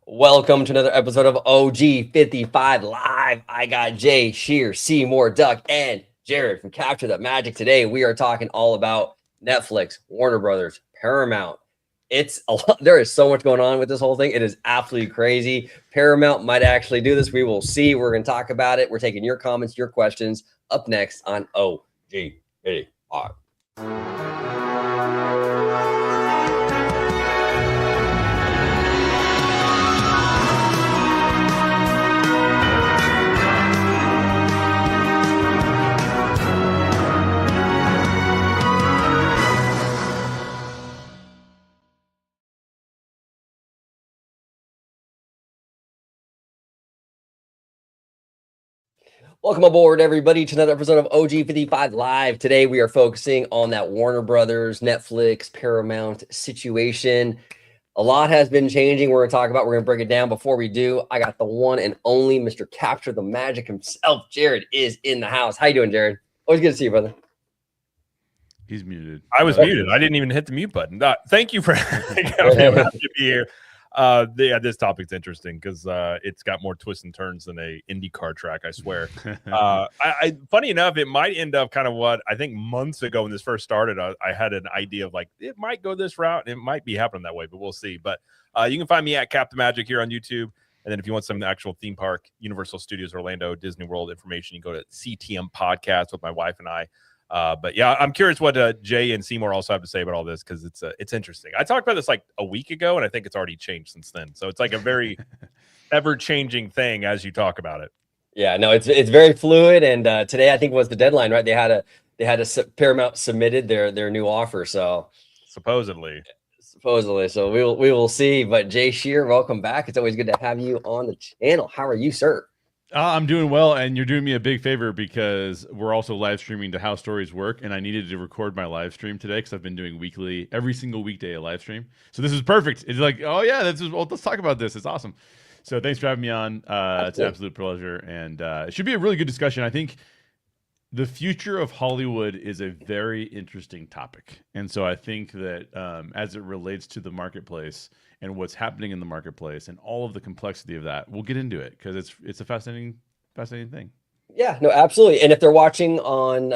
Welcome to another episode of OG 55 Live. I got Jay, Sheer, Seymour, Duck, and Jared from Capture the Magic. Today, we are talking all about Netflix, Warner Brothers, Paramount. It's a lot. There is so much going on with this whole thing. It is absolutely crazy. Paramount might actually do this. We will see. We're going to talk about it. We're taking your comments, your questions up next on OG 55. Welcome aboard, everybody, to another episode of OG 55 Live. Today, we are focusing on that Warner Brothers, Netflix, Paramount situation. A lot has been changing. We're going to talk about. We're going to break it down. Before we do, I got the one and only Mr. Capture the Magic himself. Jared is in the house. How you doing, Jared? Always good to see you, brother. He's muted. I was muted. I didn't even hit the mute button. Thank you for having me. I'm happy to be here. This topic's interesting because it's got more twists and turns than a IndyCar track, I swear. Funny enough, it might end up kind of what I think months ago when this first started, I had an idea of like, it might go this route and it might be happening that way, but we'll see. But you can find me at Captain Magic here on YouTube. And then if you want some actual theme park, Universal Studios Orlando, Disney World information, you go to CTM Podcast with my wife and I. But yeah, I'm curious what Jay and Seymour also have to say about all this because it's interesting. I talked about this like a week ago, and I think it's already changed since then. So it's like a very ever-changing thing as you talk about it. Yeah, no, it's very fluid, and today I think was the deadline, right? They had a Paramount submitted their new offer, so supposedly. So we will see. But Jay Sheer, welcome back. It's always good to have you on the channel. How are you, sir? I'm doing well, and you're doing me a big favor because we're also live streaming to How Stories Work, and I needed to record my live stream today because I've been doing every single weekday a live stream. So this is perfect. It's like, oh yeah, let's talk about this. It's awesome. So thanks for having me on. It's an absolute pleasure, and it should be a really good discussion. I think the future of Hollywood is a very interesting topic, and so I think that as it relates to the marketplace and what's happening in the marketplace and all of the complexity of that, we'll get into it because it's a fascinating thing. Yeah, no, absolutely. And if they're watching on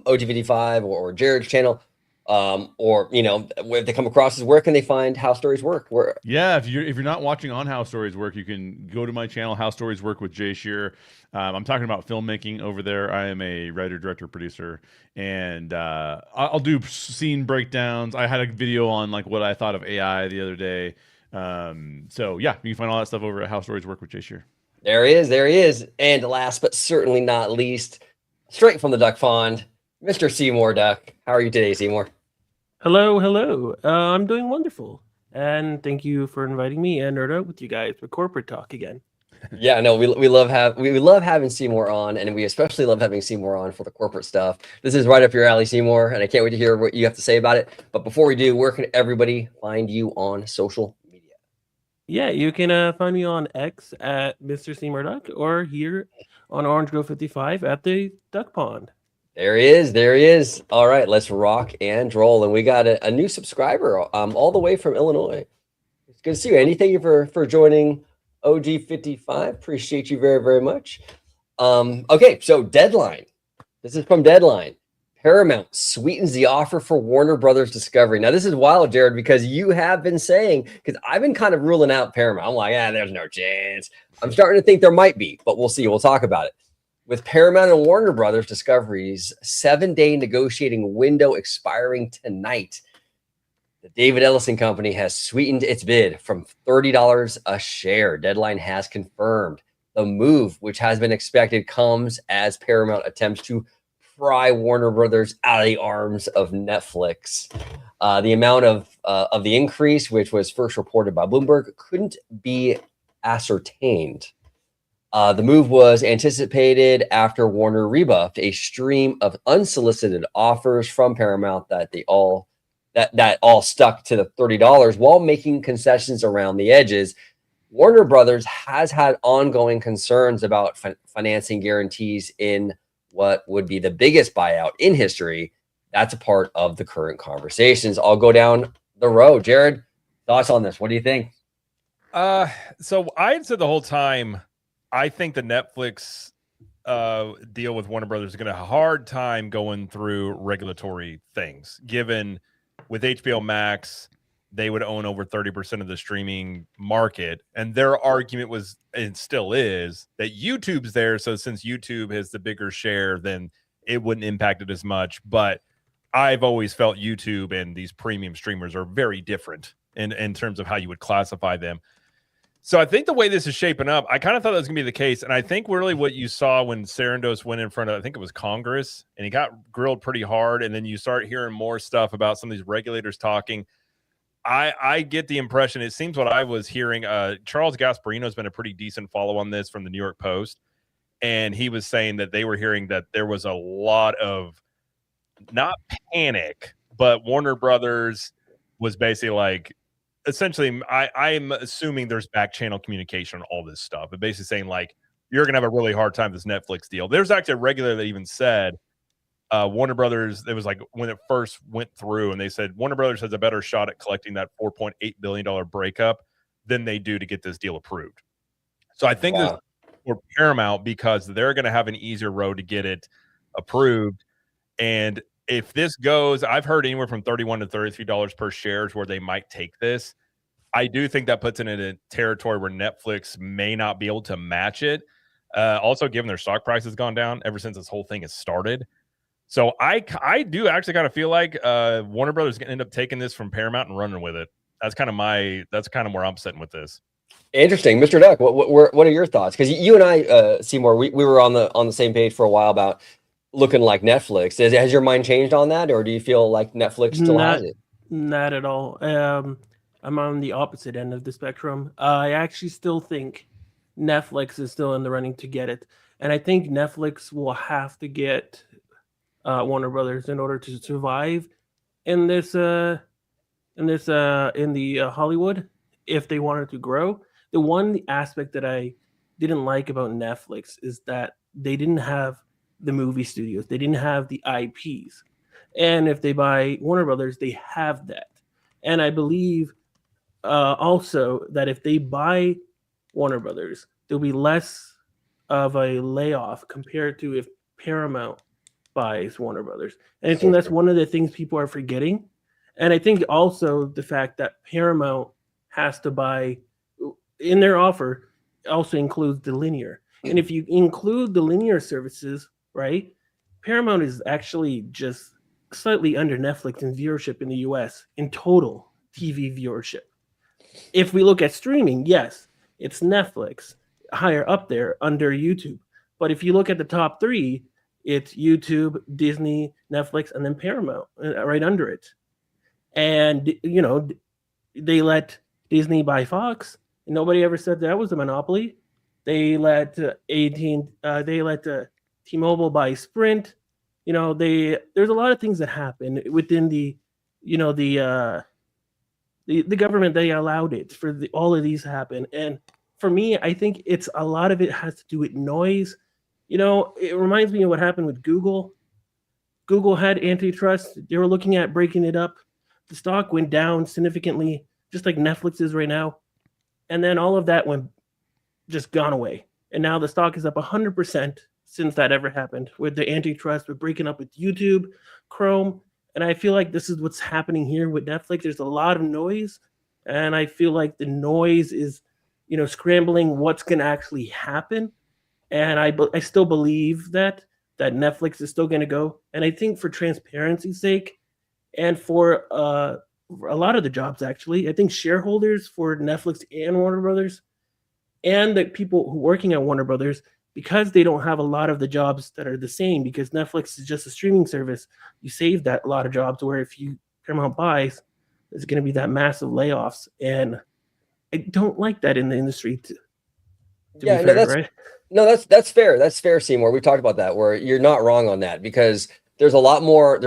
OG55 or Jared's channel, or if they come across this, where can they find How Stories Work? Yeah, if you're not watching on How Stories Work, you can go to my channel, How Stories Work with Jay Shear. I'm talking about filmmaking over there. I am a writer, director, producer, and I'll do scene breakdowns. I had a video on like what I thought of AI the other day. So yeah, you can find all that stuff over at How Stories Work with Jay Shear. There he is. And last but certainly not least, straight from the duck pond, Mr. Seymour Duck. How are you today, Seymour? Hello. I'm doing wonderful. And thank you for inviting me and nerd out with you guys for corporate talk again. Yeah, no, we love having Seymour on, and we especially love having Seymour on for the corporate stuff. This is right up your alley, Seymour, and I can't wait to hear what you have to say about it. But before we do, where can everybody find you on social media? Yeah, you can find me on X at Mr. Seymour Duck or here on Orange Grove 55 at the Duck Pond. There he is. All right, let's rock and roll. And we got a new subscriber all the way from Illinois. It's good to see you. And thank you for joining OG55. Appreciate you very, very much. Okay, so Deadline. This is from Deadline. Paramount sweetens the offer for Warner Brothers Discovery. Now, this is wild, Jared, because you have been saying, because I've been kind of ruling out Paramount. I'm like, there's no chance. I'm starting to think there might be, but we'll see. We'll talk about it. With Paramount and Warner Brothers Discovery's 7-day negotiating window expiring tonight, the David Ellison Company has sweetened its bid from $30 a share. Deadline has confirmed. The move, which has been expected, comes as Paramount attempts to pry Warner Brothers out of the arms of Netflix. The amount of the increase, which was first reported by Bloomberg, couldn't be ascertained. The move was anticipated after Warner rebuffed a stream of unsolicited offers from Paramount that all stuck to the $30 while making concessions around the edges. Warner Brothers has had ongoing concerns about financing guarantees in what would be the biggest buyout in history. That's a part of the current conversations. I'll go down the road. Jared, thoughts on this? What do you think? So I had said the whole time, I think the Netflix deal with Warner Brothers is going to have a hard time going through regulatory things, given with HBO Max, they would own over 30% of the streaming market. And their argument was, and still is, that YouTube's there. So since YouTube has the bigger share, then it wouldn't impact it as much. But I've always felt YouTube and these premium streamers are very different in terms of how you would classify them. So I think the way this is shaping up, I kind of thought that was going to be the case. And I think really what you saw when Sarandos went in front of, I think it was Congress, and he got grilled pretty hard. And then you start hearing more stuff about some of these regulators talking. I get the impression, it seems what I was hearing, Charles Gasparino has been a pretty decent follow on this from the New York Post. And he was saying that they were hearing that there was a lot of, not panic, but Warner Brothers was basically like, essentially, I'm assuming there's back channel communication on all this stuff, but basically saying like, you're going to have a really hard time with this Netflix deal. There's actually a regulator that even said, Warner Brothers, it was like when it first went through, and they said Warner Brothers has a better shot at collecting that $4.8 billion breakup than they do to get this deal approved. So I think this for Paramount, because they're going to have an easier road to get it approved. And if this goes, I've heard anywhere from $31 to $33 per share is where they might take this. I do think that puts it in a territory where Netflix may not be able to match it. Also, given their stock price has gone down ever since this whole thing has started. So I do actually kind of feel like Warner Brothers is going to end up taking this from Paramount and running with it. That's kind of where I'm sitting with this. Interesting, Mr. Duck. What are your thoughts? Because you and I, Seymour, we were on the same page for a while about looking like Netflix. Has your mind changed on that, or do you feel like Netflix still has it? Not at all. I'm on the opposite end of the spectrum. I actually still think Netflix is still in the running to get it, and I think Netflix will have to get Warner Brothers in order to survive in the Hollywood if they wanted to grow. The one aspect that I didn't like about Netflix is that they didn't have the movie studios. They didn't have the IPs. And if they buy Warner Brothers, they have that. And I believe also that if they buy Warner Brothers, there'll be less of a layoff compared to if Paramount buys Warner Brothers. And I think that's one of the things people are forgetting. And I think also the fact that Paramount has to buy, in their offer, also includes the linear. And if you include the linear services, right, Paramount is actually just slightly under Netflix in viewership in the US in total TV viewership. If we look at streaming, yes, it's Netflix higher up there under YouTube. But if you look at the top three, it's YouTube, Disney, Netflix, and then Paramount right under it. And, you know, they let Disney buy Fox. And nobody ever said that was a monopoly. They let T-Mobile buy Sprint. You know, there's a lot of things that happen within the government. They allowed it for all of these to happen. And for me, I think it's a lot of it has to do with noise. You know, it reminds me of what happened with Google. Google had antitrust. They were looking at breaking it up. The stock went down significantly, just like Netflix is right now. And then all of that just gone away. And now the stock is up 100% since that ever happened with the antitrust, with breaking up with YouTube, Chrome. And I feel like this is what's happening here with Netflix. There's a lot of noise. And I feel like the noise is, you know, scrambling what's going to actually happen. And I still believe that Netflix is still going to go. And I think for transparency's sake and for a lot of the jobs, actually, I think shareholders for Netflix and Warner Brothers and the people who are working at Warner Brothers, because they don't have a lot of the jobs that are the same, because Netflix is just a streaming service, you save that a lot of jobs, where if Paramount buys, there's going to be that massive layoffs. And I don't like that in the industry. That's fair. That's fair, Seymour. We talked about that, where you're not wrong on that, because there's a lot more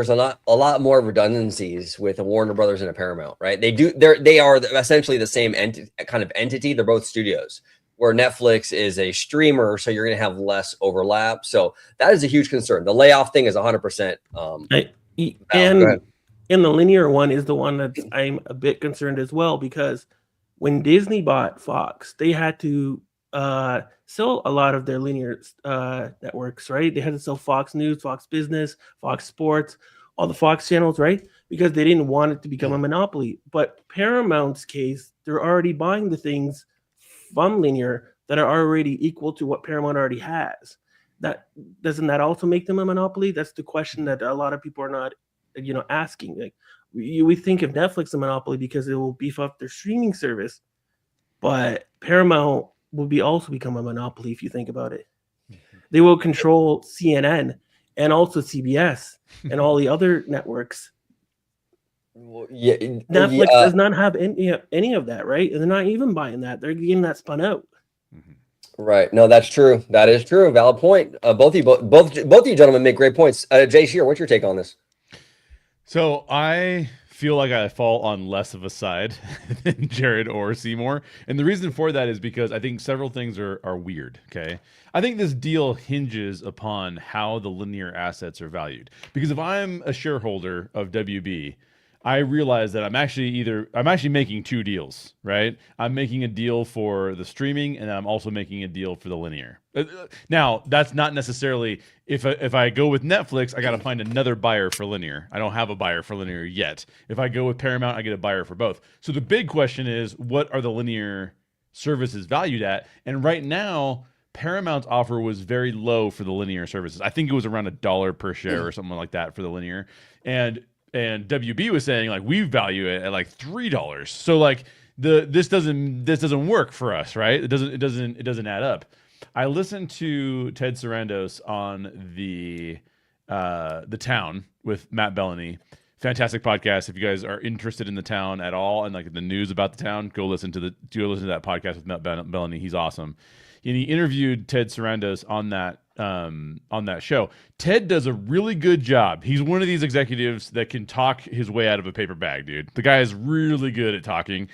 redundancies with a Warner Brothers and a Paramount, right? They are essentially the same kind of entity. They're both studios, where Netflix is a streamer, so you're going to have less overlap. So that is a huge concern. The layoff thing is 100%. And the linear one is the one that I'm a bit concerned as well, because when Disney bought Fox, they had to sell a lot of their linear networks, right? They had to sell Fox News, Fox Business, Fox Sports, all the Fox channels, right? Because they didn't want it to become a monopoly. But Paramount's case, they're already buying the things from linear that are already equal to what Paramount already has. That doesn't that also make them a monopoly? That's the question that a lot of people are not, asking. Like we think of Netflix a monopoly because it will beef up their streaming service, but Paramount will also become a monopoly if you think about it. They will control CNN and also CBS and all the other networks. Yeah, Netflix does not have any of that, right? And they're not even buying that; they're getting that spun out. right. No, that's true. That is true. Valid point. Both of you gentlemen make great points. Jay Shear, what's your take on this? So I feel like I fall on less of a side than Jared or Seymour. And the reason for that is because I think several things are weird. Okay. I think this deal hinges upon how the linear assets are valued. Because if I'm a shareholder of WB, I realize that I'm actually making two deals, right? I'm making a deal for the streaming, and I'm also making a deal for the linear. Now, that's not necessarily if I go with Netflix, I got to find another buyer for linear. I don't have a buyer for linear yet. If I go with Paramount, I get a buyer for both. So the big question is, what are the linear services valued at? And right now, Paramount's offer was very low for the linear services. I think it was around $1 per share or something like that for the linear. And WB was saying like we value it at like $3. So like this doesn't work for us, right? It doesn't add up. I listened to Ted Sarandos on the Town with Matt Bellany. Fantastic podcast. If you guys are interested in the Town at all and like the news about the Town, go listen to that podcast with Matt Bellany. He's awesome. And he interviewed Ted Sarandos on that show. Ted does a really good job. He's one of these executives that can talk his way out of a paper bag, dude. The guy is really good at talking.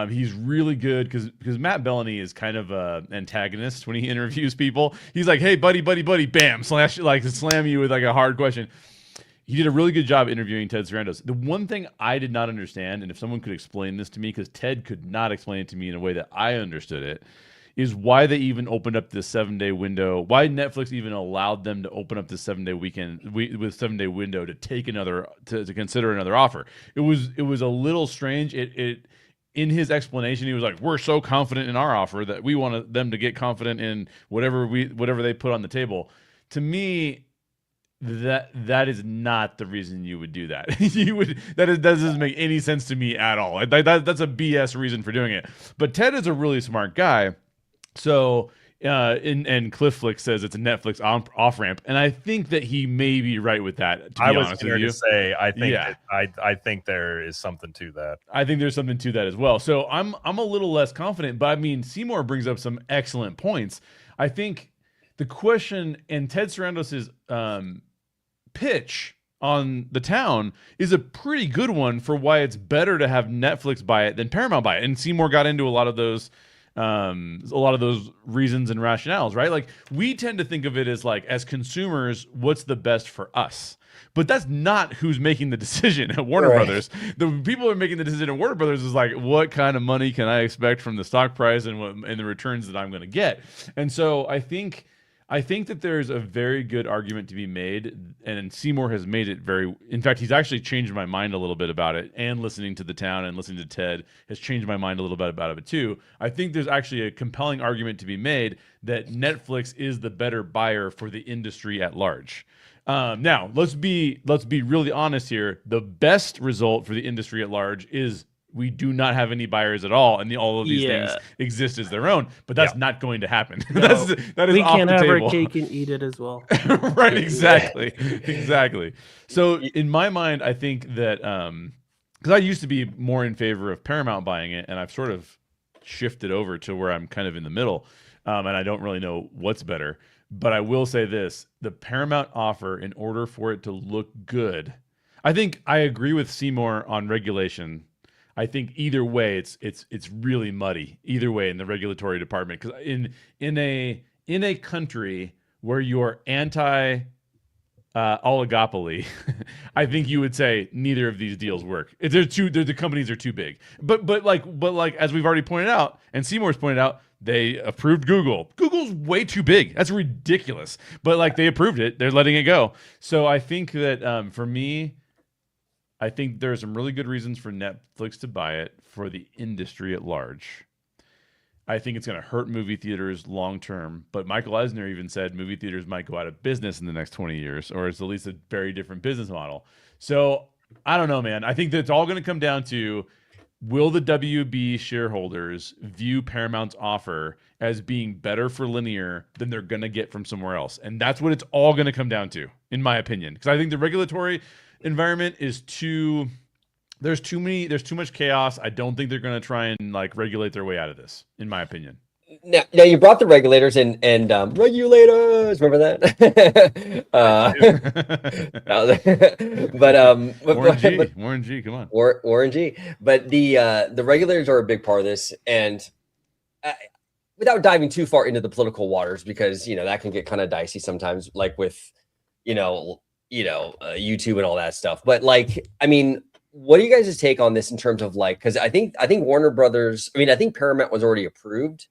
He's really good because Matt Bellany is kind of an antagonist when he interviews people. He's like, hey, buddy, bam, slam you with like a hard question. He did a really good job interviewing Ted Sarandos. The one thing I did not understand, and if someone could explain this to me, because Ted could not explain it to me in a way that I understood it, is why they even opened up this 7-day window, why Netflix even allowed them to open up this 7-day window to take to consider another offer. It was a little strange. It in his explanation, he was like, we're so confident in our offer that we want them to get confident in whatever they put on the table. To me, that is not the reason you would do that. That doesn't make any sense to me at all. That's a BS reason for doing it. But Ted is a really smart guy. So, and Cliff Flick says it's a Netflix off ramp, and I think that he may be right with that. To be honest with you, to say I think there is something to that. I think there's something to that as well. So I'm a little less confident, but I mean Seymour brings up some excellent points. I think the question and Ted Sarandos's pitch on the Town is a pretty good one for why it's better to have Netflix buy it than Paramount buy it. And Seymour got into a lot of those reasons and rationales, right? Like we tend to think of it as like, as consumers, what's the best for us? But that's not who's making the decision at Warner Brothers. The people who are making the decision at Warner Brothers is like, what kind of money can I expect from the stock price and the returns that I'm going to get? And so I think that there's a very good argument to be made, and Seymour has made it in fact, he's actually changed my mind a little bit about it, and listening to the Town and listening to Ted has changed my mind a little bit about it too. I think there's actually a compelling argument to be made that Netflix is the better buyer for the industry at large. Now, let's be really honest here. The best result for the industry at large is we do not have any buyers at all, and all of these things exist as their own. But that's not going to happen. No. that is we off can't the have table. our cake and eat it as well. Right? Exactly. So in my mind, I think that because I used to be more in favor of Paramount buying it, and I've sort of shifted over to where I'm kind of in the middle, and I don't really know what's better. But I will say this: the Paramount offer, in order for it to look good, I think I agree with Seymour on regulation. I think either way, it's really muddy either way in the regulatory department, because in a country where you're anti oligopoly, I think you would say neither of these deals work. The companies are too big. But like as we've already pointed out, and Seymour's pointed out, they approved Google. Google's way too big. That's ridiculous. But like they approved it, they're letting it go. So I think that for me, I think there are some really good reasons for Netflix to buy it for the industry at large. I think it's going to hurt movie theaters long term, but Michael Eisner even said movie theaters might go out of business in the next 20 years, or it's at least a very different business model. So I don't know, man. I think that it's all going to come down to, will the WB shareholders view Paramount's offer as being better for linear than they're going to get from somewhere else? And that's what it's all going to come down to, in my opinion, because I think the regulatory environment is there's too much chaos. I don't think they're going to try and like regulate their way out of this, in my opinion. Now you brought the regulators and regulators. Remember that? Warren G, come on. Warren G. But the regulators are a big part of this, and without diving too far into the political waters, because that can get kind of dicey sometimes, like with YouTube and all that stuff. But like, I mean, what do you guys' take on this in terms of like, because I think Warner Brothers, I think Paramount was already approved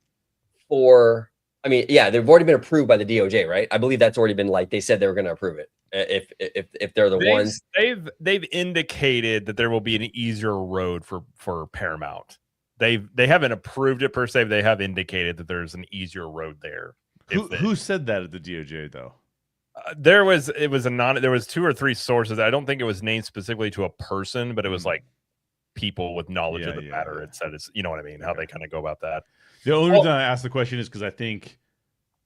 for, they've already been approved by the DOJ, right? I believe that's already been, like, they said they were going to approve it if they're the ones. They've indicated that there will be an easier road for Paramount. They haven't approved it per se, but they have indicated that there's an easier road there. Who said that at the DOJ though? There was two or three sources. I don't think it was named specifically to a person, but it was like people with knowledge of the matter. It said, it's, you know what I mean? How they kind of go about that. The only reason I asked the question is because I think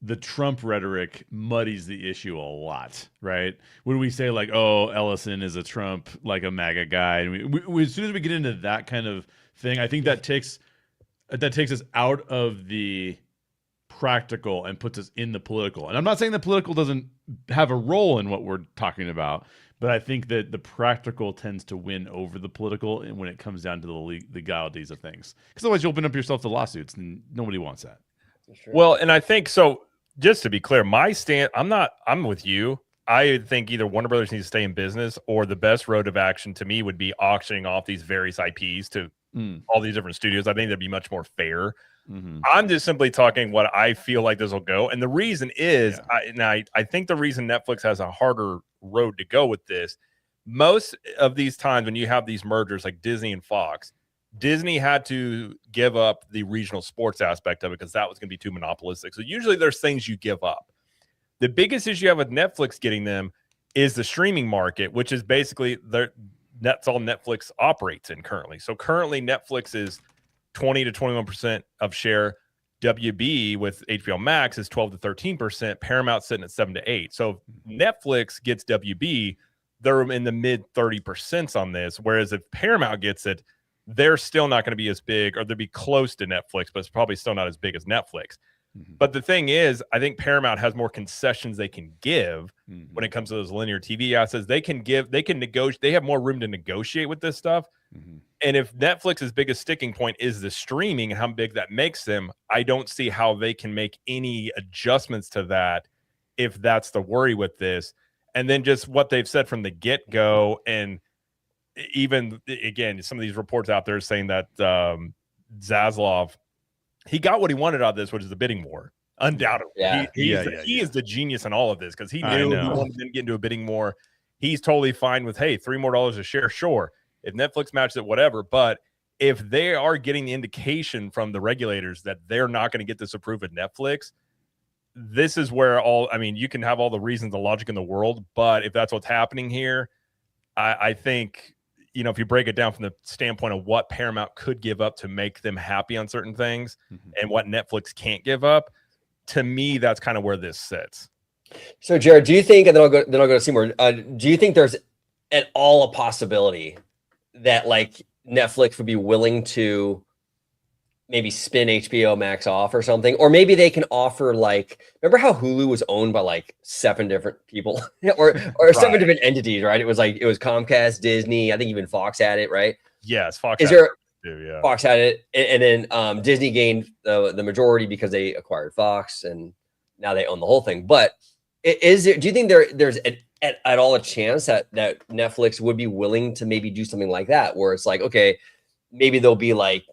the Trump rhetoric muddies the issue a lot, right? When we say like, oh, Ellison is a Trump, like a MAGA guy, and we as soon as we get into that kind of thing, I think that takes us out of the practical and puts us in the political. And I'm not saying the political doesn't have a role in what we're talking about, but I think that the practical tends to win over the political when it comes down to the legalities of things. Because otherwise you open up yourself to lawsuits, and nobody wants that. Well, and I think so. Just to be clear, my stand, I'm with you. I think either Warner Brothers needs to stay in business, or the best road of action to me would be auctioning off these various IPs to all these different studios. I think that'd be much more fair. I'm just simply talking what I feel like this will go. And the reason is, I think the reason Netflix has a harder road to go with this, most of these times when you have these mergers like Disney and Fox, Disney had to give up the regional sports aspect of it because that was going to be too monopolistic. So usually there's things you give up. The biggest issue you have with Netflix getting them is the streaming market, which is basically that's all Netflix operates in currently. So currently Netflix is 20 to 21% of share. WB with HBO Max is 12 to 13%. Paramount sitting at 7 to 8. So Netflix gets WB, they're in the mid 30% on this. Whereas if Paramount gets it, they're still not going to be as big, or they'll be close to Netflix, but it's probably still not as big as Netflix. But the thing is, I think Paramount has more concessions they can give when it comes to those linear TV assets. They can negotiate. They have more room to negotiate with this stuff. And if Netflix's biggest sticking point is the streaming and how big that makes them, I don't see how they can make any adjustments to that if that's the worry with this. And then just what they've said from the get-go, and even, again, some of these reports out there saying that Zaslav, he got what he wanted out of this, which is a bidding war. Undoubtedly. He is the genius in all of this, because he knew he wanted to get into a bidding war. He's totally fine with, hey, $3 more a share, sure. If Netflix matches it, whatever. But if they are getting the indication from the regulators that they're not going to get this approved at Netflix, this is where you can have all the reasons, the logic in the world, but if that's what's happening here, I think, if you break it down from the standpoint of what Paramount could give up to make them happy on certain things and what Netflix can't give up, to me, that's kind of where this sits. So, Jared, do you think, and then I'll go to Seymour, do you think there's at all a possibility that like Netflix would be willing to maybe spin HBO Max off or something? Or maybe they can offer, like, remember how Hulu was owned by like 7 different people or 7 different entities, right? It was Comcast, Disney, I think even Fox had it, right? Yes, Fox Fox had it, and then Disney gained the majority because they acquired Fox, and now they own the whole thing. But do you think there's at all a chance that Netflix would be willing to maybe do something like that, where it's like, okay, maybe they'll be like,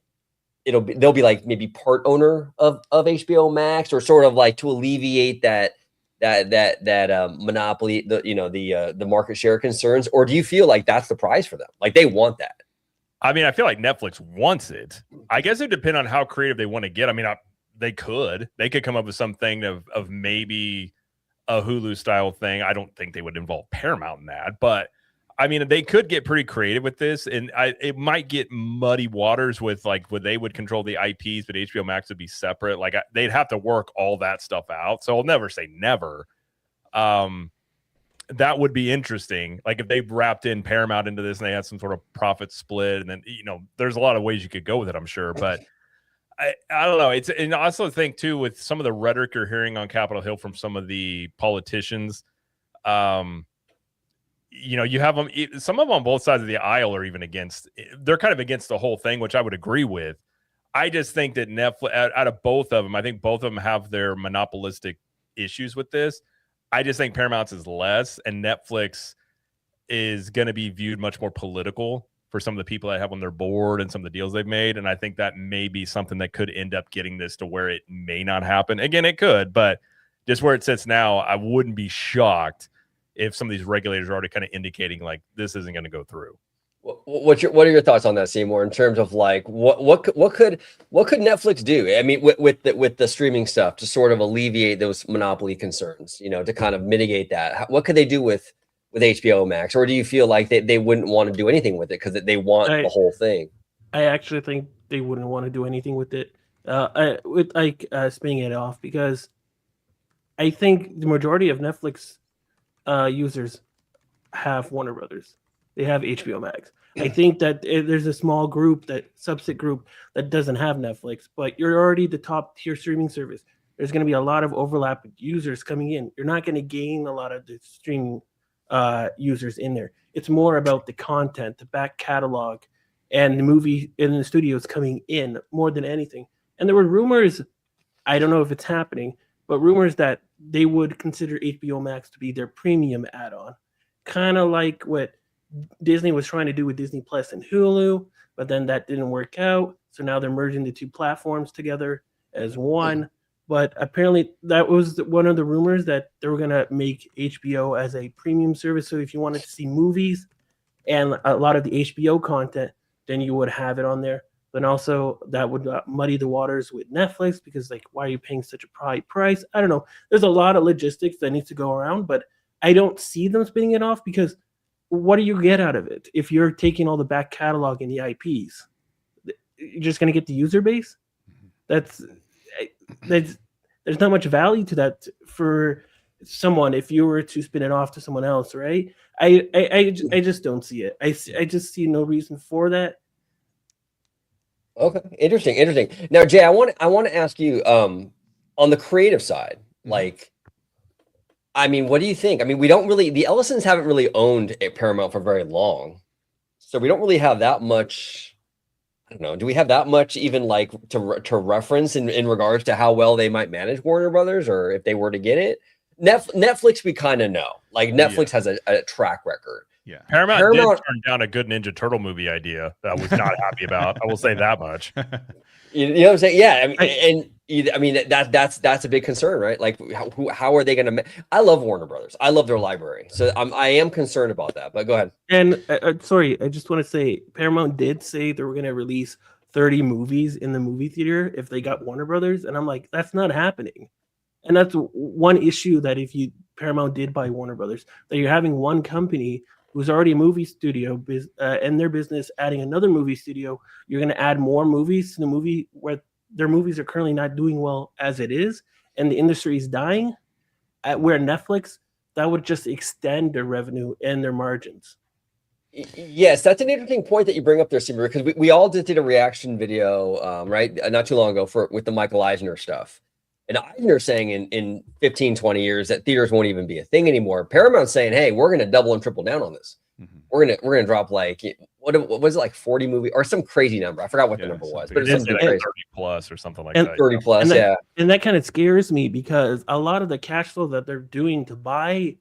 they'll be like maybe part owner of HBO Max, or sort of like to alleviate that monopoly, the market share concerns? Or do you feel like that's the prize for them? Like they want that? I mean, I feel like Netflix wants it. I guess it would depend on how creative they want to get. I mean, they could come up with something of maybe a Hulu style thing. I don't think they would involve Paramount in that, but I mean, they could get pretty creative with this, and it might get muddy waters with like where they would control the IPs, but HBO Max would be separate. Like they'd have to work all that stuff out. So I'll never say never. That would be interesting. Like if they wrapped in Paramount into this and they had some sort of profit split, and then there's a lot of ways you could go with it, I'm sure. But I don't know. And I also think too, with some of the rhetoric you're hearing on Capitol Hill from some of the politicians, you have them. Some of them on both sides of the aisle are even against. They're kind of against the whole thing, which I would agree with. I just think that Netflix, out of both of them, I think both of them have their monopolistic issues with this. I just think Paramount's is less, and Netflix is going to be viewed much more political for some of the people that have on their board and some of the deals they've made. And I think that may be something that could end up getting this to where it may not happen. Again, it could, but just where it sits now, I wouldn't be shocked if some of these regulators are already kind of indicating like this isn't going to go through. What are your thoughts on that, Seymour, in terms of like what could Netflix do? I mean, with the streaming stuff to sort of alleviate those monopoly concerns, to kind of mitigate that. What could they do with HBO Max, or do you feel like they wouldn't want to do anything with it because they want the whole thing? I actually think they wouldn't want to do anything with it, spinning it off, because I think the majority of Netflix users have Warner Brothers. They have HBO Max. I think that there's a small group, subset group, that doesn't have Netflix, but you're already the top tier streaming service. There's going to be a lot of overlap with users coming in. You're not going to gain a lot of the streaming users in there. It's more about the content, the back catalog, and the movie in the studios coming in more than anything. And there were rumors, I don't know if it's happening, but rumors that they would consider HBO Max to be their premium add-on, kind of like what Disney was trying to do with Disney Plus and Hulu, but then that didn't work out. So now they're merging the two platforms together as one. But apparently that was one of the rumors, that they were going to make HBO as a premium service. So if you wanted to see movies and a lot of the HBO content, then you would have it on there. But also that would muddy the waters with Netflix, because like, why are you paying such a high price? I don't know. There's a lot of logistics that needs to go around, but I don't see them spinning it off, because what do you get out of it if you're taking all the back catalog and the IPs? You're just going to get the user base? There's not much value to that for someone if you were to spin it off to someone else, right? I just don't see it. I just see no reason for that. Okay, interesting. Now, Jay, I want to ask you on the creative side, like, I mean, what do you think? I mean, the Ellisons haven't really owned Paramount for very long, so we don't really have that much. I don't know. Do we have that much even like to reference in regards to how well they might manage Warner Brothers, or if they were to get it? Netflix, we kind of know. Like Netflix has a track record. Yeah, Paramount did turn down a good Ninja Turtle movie idea that I was not happy about. I will say that much. You know what I'm saying? Yeah, I mean, that's a big concern, right? Like, how are they going to? I love Warner Brothers. I love their library, so I am concerned about that. But go ahead. And sorry, I just want to say, Paramount did say they were going to release 30 movies in the movie theater if they got Warner Brothers, and I'm like, that's not happening. And that's one issue, that if Paramount did buy Warner Brothers, that you're having one company who's already a movie studio and their business adding another movie studio. You're going to add more movies to the movie where their movies are currently not doing well as it is, and the industry is dying. Where Netflix, that would just extend their revenue and their margins. Yes, that's an interesting point that you bring up there, Seymour, because we all did a reaction video, right, not too long ago with the Michael Eisner stuff. And Eisner saying in 15, 20 years that theaters won't even be a thing anymore. Paramount's saying, hey, we're going to double and triple down on this. Mm-hmm. We're gonna drop like, what was it, like 40 movie or some crazy number? I forgot what the number was, but it's like 30 plus or something like that. 30 plus, yeah. And that kind of scares me, because a lot of the cash flow that they're doing to buy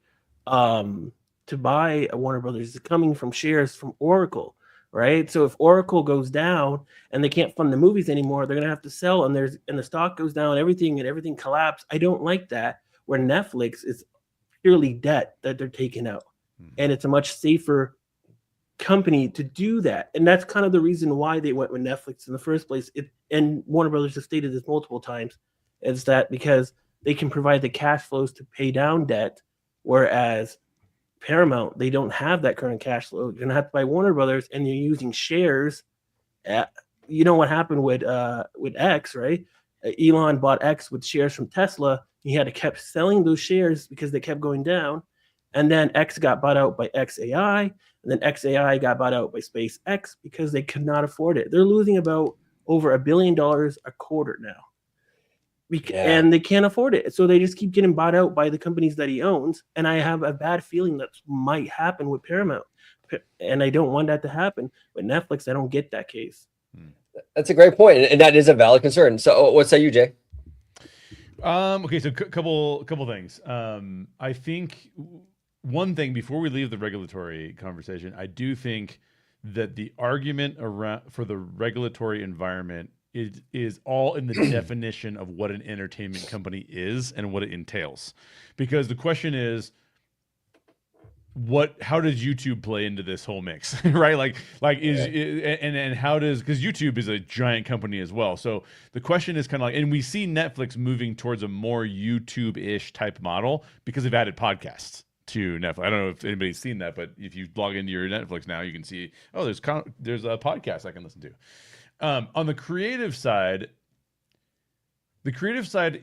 to buy a Warner Brothers is coming from shares from Oracle, right? So if Oracle goes down and they can't fund the movies anymore, they're gonna have to sell, and the stock goes down, everything collapse. I don't like that. Where Netflix is purely debt that they're taking out, and it's a much safer company to do that, and that's kind of the reason why they went with Netflix in the first place. And Warner Brothers has stated this multiple times, is that because they can provide the cash flows to pay down debt, whereas Paramount, they don't have that current cash flow. You're gonna have to buy Warner Brothers, and you're using shares. You know what happened with X, right? Elon bought X with shares from Tesla. He had to keep selling those shares because they kept going down, and then X got bought out by XAI, and then XAI got bought out by SpaceX because they could not afford it. They're losing about over $1 billion a quarter now. And they can't afford it. So they just keep getting bought out by the companies that he owns. And I have a bad feeling that might happen with Paramount. And I don't want that to happen. With Netflix, I don't get that case. That's a great point, and that is a valid concern. So what say you, Jay? Okay, so couple things. I think one thing before we leave the regulatory conversation, I do think that the argument around for the regulatory environment is all in the definition of what an entertainment company is and what it entails. Because the question is, how does YouTube play into this whole mix, right? And how does, because YouTube is a giant company as well. So the question is kind of like, and we see Netflix moving towards a more YouTube-ish type model because they've added podcasts to Netflix. I don't know if anybody's seen that, but if you log into your Netflix now, you can see, oh, there's a podcast I can listen to. On the creative side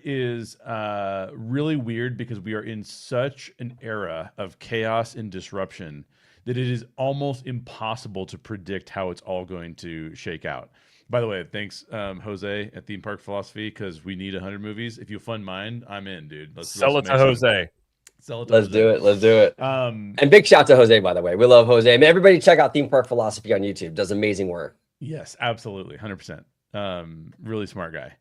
is really weird because we are in such an era of chaos and disruption that it is almost impossible to predict how it's all going to shake out. By the way, thanks, Jose at Theme Park Philosophy, because we need 100 movies. If you fund mine, I'm in, dude. Let's sell it to Jose. Let's do it. And big shout to Jose, by the way. We love Jose. I mean, everybody check out Theme Park Philosophy on YouTube. Does amazing work. Yes, absolutely. 100%. Really smart guy.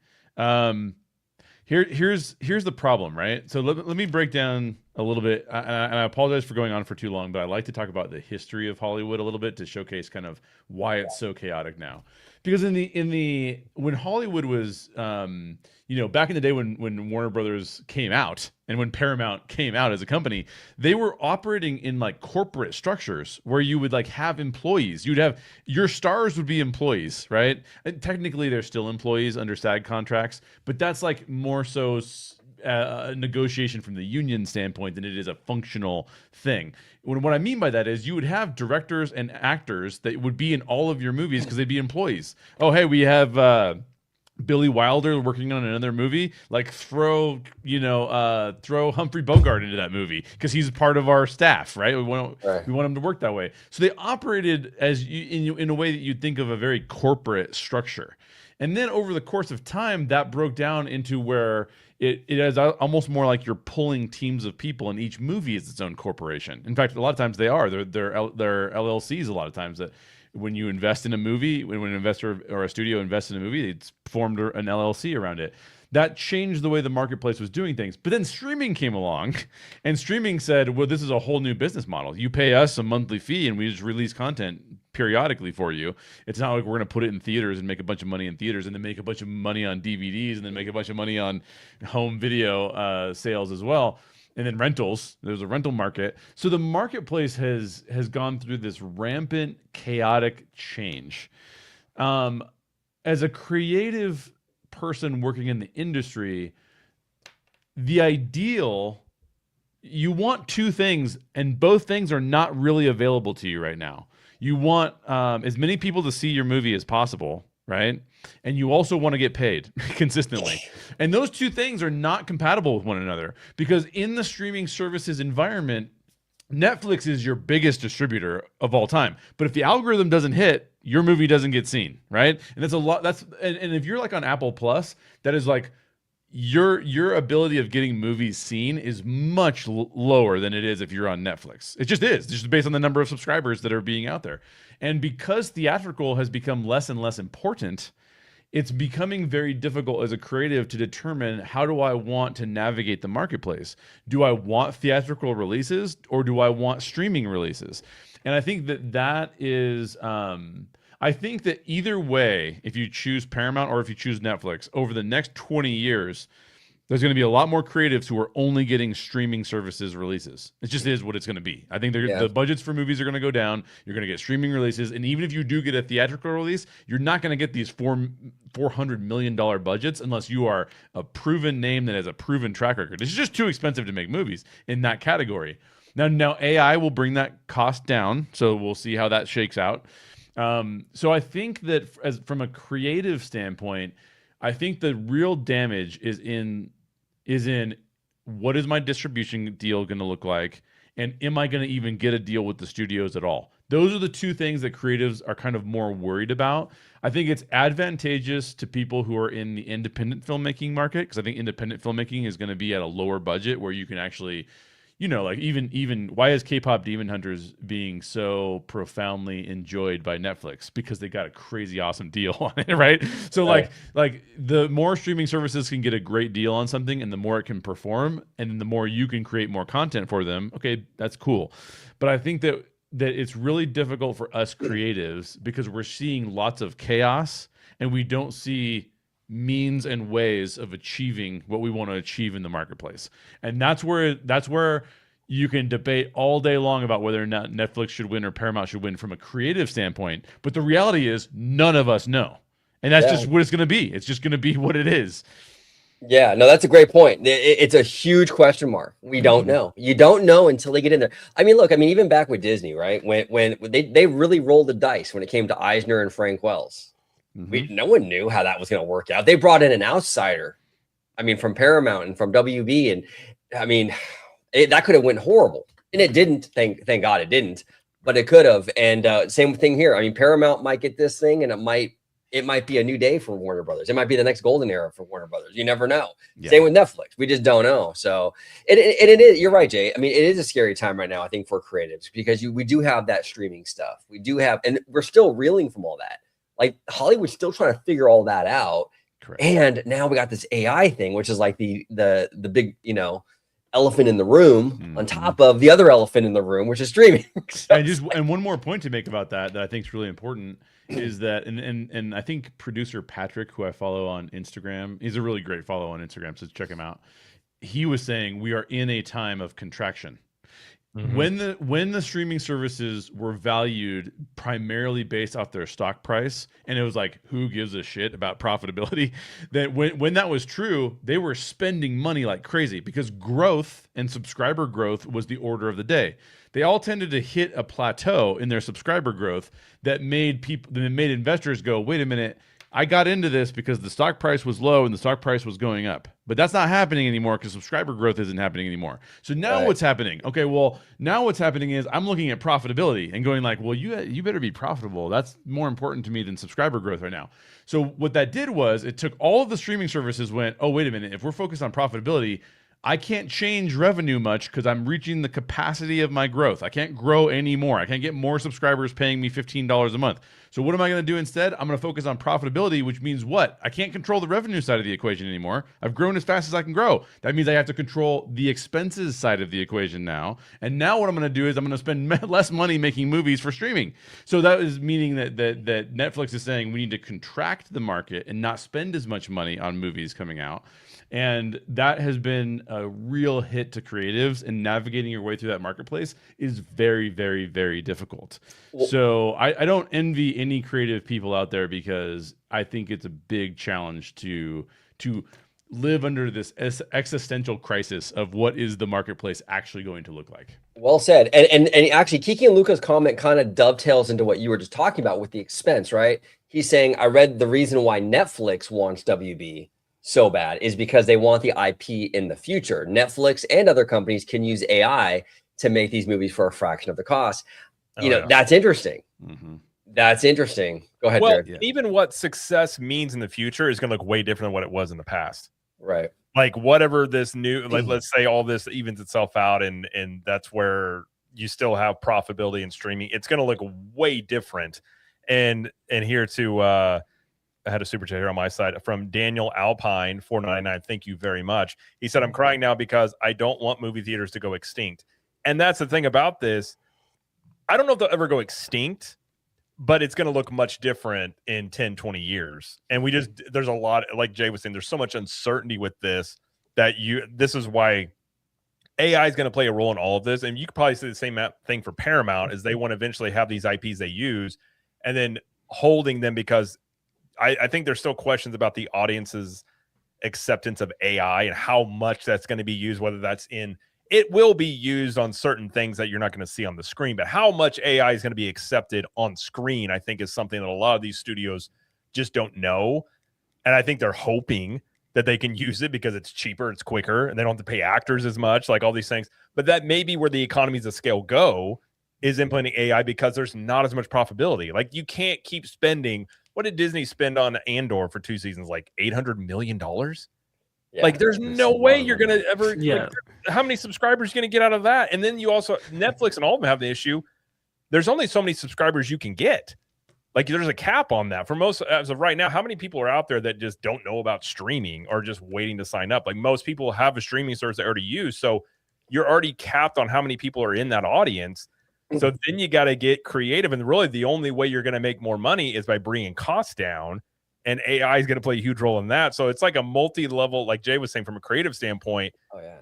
Here's the problem, right? So let me break down a little bit, and I apologize for going on for too long, but I like to talk about the history of Hollywood a little bit to showcase kind of why it's so chaotic now. Because when Hollywood was, back in the day when Warner Brothers came out and when Paramount came out as a company, they were operating in like corporate structures where you would like have employees. You'd have your stars would be employees, right? And technically, they're still employees under SAG contracts, but that's like more so a negotiation from the union standpoint than it is a functional thing. What I mean by that is you would have directors and actors that would be in all of your movies because they'd be employees. Oh, hey, we have Billy Wilder working on another movie. Like throw Humphrey Bogart into that movie because he's part of our staff, right? We want him to work that way. So they operated in a way that you'd think of a very corporate structure. And then over the course of time, that broke down into where it is almost more like you're pulling teams of people, and each movie is its own corporation. In fact, a lot of times they are. They're LLCs a lot of times. That when you invest in a movie, when an investor or a studio invests in a movie, it's formed an LLC around it. That changed the way the marketplace was doing things. But then streaming came along, and streaming said, well, this is a whole new business model. You pay us a monthly fee, and we just release content periodically for you. It's not like we're going to put it in theaters and make a bunch of money in theaters and then make a bunch of money on DVDs and then make a bunch of money on home video sales as well. And then rentals, there's a rental market. So the marketplace has gone through this rampant, chaotic change. As a creative person working in the industry, the ideal, you want two things, and both things are not really available to you right now. You want as many people to see your movie as possible, right? And you also want to get paid consistently. And those two things are not compatible with one another because in the streaming services environment, Netflix is your biggest distributor of all time. But if the algorithm doesn't hit, your movie doesn't get seen, right? And that's a lot. And if you're like on Apple Plus, that is like your ability of getting movies seen is much lower than it is if you're on Netflix. It just is, just based on the number of subscribers that are being out there. And because theatrical has become less and less important, it's becoming very difficult as a creative to determine, how do I want to navigate the marketplace? Do I want theatrical releases, or do I want streaming releases? And I think that is, I think that either way, if you choose Paramount or if you choose Netflix, over the next 20 years, there's going to be a lot more creatives who are only getting streaming services releases. It just is what it's going to be. I think the budgets for movies are going to go down. You're going to get streaming releases. And even if you do get a theatrical release, you're not going to get these $400 million budgets unless you are a proven name that has a proven track record. It's just too expensive to make movies in that category. Now AI will bring that cost down. So we'll see how that shakes out. So I think that from a creative standpoint, I think the real damage is in what is my distribution deal going to look like, and am I going to even get a deal with the studios at all? Those are the two things that creatives are kind of more worried about. I think it's advantageous to people who are in the independent filmmaking market, because I think independent filmmaking is going to be at a lower budget where you can actually, like even why is K-pop Demon Hunters being so profoundly enjoyed by Netflix? Because they got a crazy awesome deal on it, right? So like the more streaming services can get a great deal on something, and the more it can perform, and the more you can create more content for them, okay, that's cool. But I think that it's really difficult for us creatives because we're seeing lots of chaos, and we don't see means and ways of achieving what we want to achieve in the marketplace. And that's where you can debate all day long about whether or not Netflix should win or Paramount should win from a creative standpoint. But the reality is none of us know. And that's just what it's going to be. It's just going to be what it is. Yeah, no, that's a great point. It's a huge question mark. We don't know. You don't know until they get in there. I mean, look, even back with Disney, right? When they really rolled the dice when it came to Eisner and Frank Wells. No one knew how that was going to work out. They brought in an outsider, from Paramount and from WB, and that could have went horrible, and it didn't. Thank God it didn't, but it could have. And same thing here. Paramount might get this thing, and it might be a new day for Warner Brothers. It might be the next golden era for Warner Brothers. You never know. Yeah. Same with Netflix. We just don't know. So it is. You're right, Jay. It is a scary time right now, I think, for creatives, because we do have that streaming stuff. We do have, and we're still reeling from all that. Like Hollywood's still trying to figure all that out. Correct. And now we got this AI thing, which is like the big, elephant in the room on top of the other elephant in the room, which is streaming. So, and one more point to make about that I think is really important is that, and I think producer Patrick, who I follow on Instagram, he's a really great follow on Instagram, so check him out. He was saying we are in a time of contraction. When the streaming services were valued primarily based off their stock price, and it was like, who gives a shit about profitability? That when that was true, they were spending money like crazy, because growth and subscriber growth was the order of the day. They all tended to hit a plateau in their subscriber growth that made investors go, wait a minute, I got into this because the stock price was low and the stock price was going up. But that's not happening anymore because subscriber growth isn't happening anymore. So now what's happening? Okay, well, now what's happening is I'm looking at profitability and going like, well, you better be profitable. That's more important to me than subscriber growth right now. So what that did was it took all of the streaming services went, oh, wait a minute. If we're focused on profitability, I can't change revenue much because I'm reaching the capacity of my growth. I can't grow anymore. I can't get more subscribers paying me $15 a month. So what am I going to do instead? I'm going to focus on profitability, which means what? I can't control the revenue side of the equation anymore. I've grown as fast as I can grow. That means I have to control the expenses side of the equation now. And now what I'm going to do is I'm going to spend less money making movies for streaming. So that is meaning that Netflix is saying we need to contract the market and not spend as much money on movies coming out. And that has been a real hit to creatives, and navigating your way through that marketplace is very, very, very difficult. Well, so I don't envy any creative people out there, because I think it's a big challenge to live under this existential crisis of what is the marketplace actually going to look like. Well said. And actually, Kiki and Luca's comment kind of dovetails into what you were just talking about with the expense, right? He's saying, I read the reason why Netflix wants WB so bad is because they want the IP in the future. Netflix and other companies can use AI to make these movies for a fraction of the cost. That's interesting. That's interesting. Go ahead, well, Jared. Even what success means in the future is going to look way different than what it was in the past. Right. Like whatever this new, like let's say all this evens itself out, and that's where you still have profitability in streaming. It's going to look way different. And here to I had a super chat here on my side from Daniel Alpine 499. Thank you very much. He said, I'm crying now because I don't want movie theaters to go extinct. And that's the thing about this. I don't know if they'll ever go extinct, but it's going to look much different in 10, 20 years. And there's a lot, like Jay was saying, there's so much uncertainty with this that this is why AI is going to play a role in all of this. And you could probably say the same thing for Paramount, is they want to eventually have these IPs they use and then holding them, because I think there's still questions about the audience's acceptance of AI and how much that's going to be used, whether that's it will be used on certain things that you're not going to see on the screen, but how much AI is going to be accepted on screen, I think, is something that a lot of these studios just don't know. And I think they're hoping that they can use it because it's cheaper, it's quicker, and they don't have to pay actors as much, like all these things. But that may be where the economies of scale go, is implementing AI, because there's not as much profitability. Like, you can't keep spending. What did Disney spend on Andor for 2 seasons? Like $800 million? Yeah, like, there's no way you're going to ever. Yeah. Like, how many subscribers are you going to get out of that? And then you also, Netflix and all of them have the issue. There's only so many subscribers you can get. Like, there's a cap on that. For most, as of right now, how many people are out there that just don't know about streaming or just waiting to sign up? Like, most people have a streaming service they already use. So you're already capped on how many people are in that audience. So then you got to get creative. And really, the only way you're going to make more money is by bringing costs down. And AI is going to play a huge role in that. So it's like a multi-level, like Jay was saying, from a creative standpoint,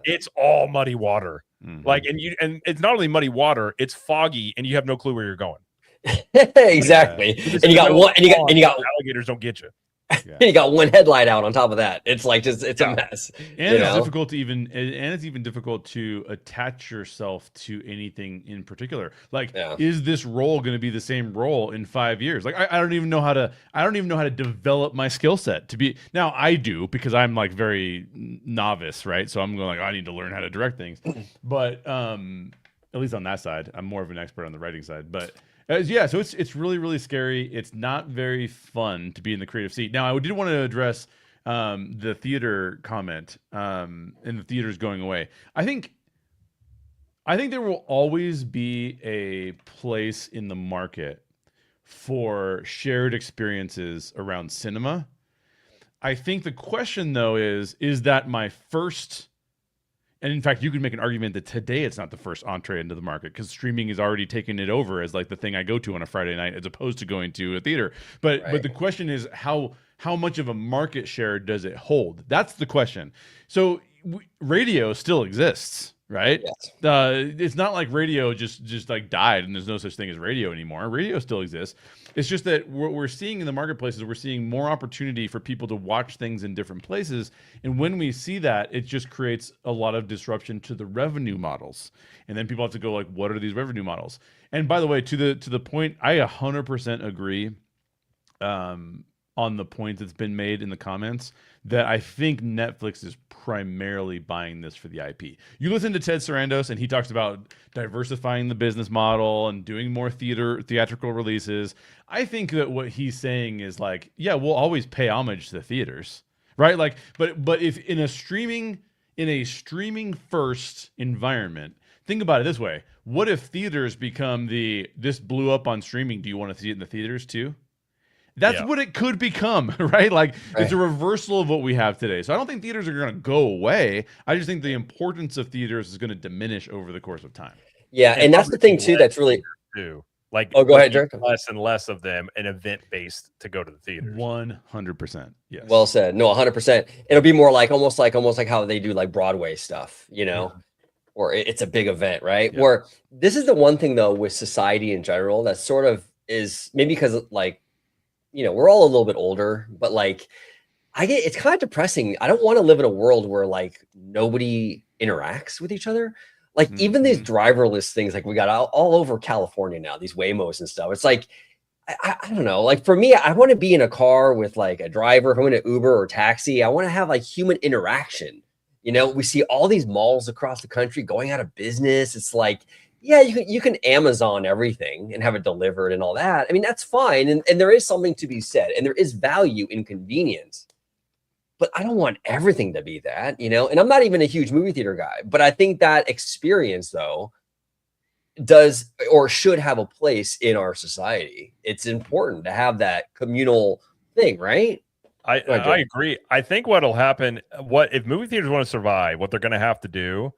it's all muddy water. Mhm. Like, and it's not only muddy water, it's foggy, and you have no clue where you're going. Exactly. And you got one, and you got alligators don't get you. Yeah. you got one headlight out on top of that. It's like it's a mess. And you know? it's even difficult to attach yourself to anything in particular. Like, Yeah. is this role going to be the same role in 5 years? Like, I don't even know how to develop my skill set to be. Now I do, because I'm like very novice, right? So I'm going like, I need to learn how to direct things. But at least on that side, I'm more of an expert on the writing side. But yeah, so it's really, really scary. It's not very fun to be in the creative seat. Now, I did want to address the theater comment and the theaters going away. I think there will always be a place in the market for shared experiences around cinema. I think the question, though, is that my first... And in fact, you could make an argument that today it's not the first entree into the market, because streaming is already taking it over as like the thing I go to on a Friday night, as opposed to going to a theater. But the question is, how much of a market share does it hold? That's the question. So radio still exists, right? Yes. It's not like radio just like died and there's no such thing as radio anymore. Radio still exists. It's just that what we're seeing in the marketplace is we're seeing more opportunity for people to watch things in different places. And when we see that, it just creates a lot of disruption to the revenue models. And then people have to go like, what are these revenue models? And by the way, to the point, I 100% agree on the point that's been made in the comments, that I think Netflix is primarily buying this for the IP. You listen to Ted Sarandos, and he talks about diversifying the business model and doing more theatrical releases. I think that what he's saying is like, yeah, we'll always pay homage to the theaters, right? Like, but if in a streaming first environment, think about it this way: what if theaters become this blew up on streaming? Do you want to see it in the theaters too? That's what it could become, right? Like, it's a reversal of what we have today. So I don't think theaters are going to go away. I just think the importance of theaters is going to diminish over the course of time. Yeah, and that's the thing too. That's really like. Oh, go ahead, Jerk. Less and less of them an event based to go to the theaters. 100%. Yes. Well said. No, 100%. It'll be more like almost like how they do like Broadway stuff, you know, or it's a big event, right? Yeah. Where this is the one thing though with society in general that sort of is maybe because like, you know, we're all a little bit older, but like it's kind of depressing. I don't want to live in a world where like nobody interacts with each other. Like even these driverless things, like we got all over California now, these Waymos and stuff. It's like, I don't know. Like for me, I want to be in a car with like a driver. If I'm in an Uber or taxi, I want to have like human interaction. You know, we see all these malls across the country going out of business. It's like, yeah, you can Amazon everything and have it delivered and all that. I mean, that's fine. And there is something to be said, and there is value in convenience. But I don't want everything to be that, you know? And I'm not even a huge movie theater guy, but I think that experience, though, does or should have a place in our society. It's important to have that communal thing, right? I ahead, Joe. agree. I think what'll happen, what if movie theaters want to survive, what they're going to have to do,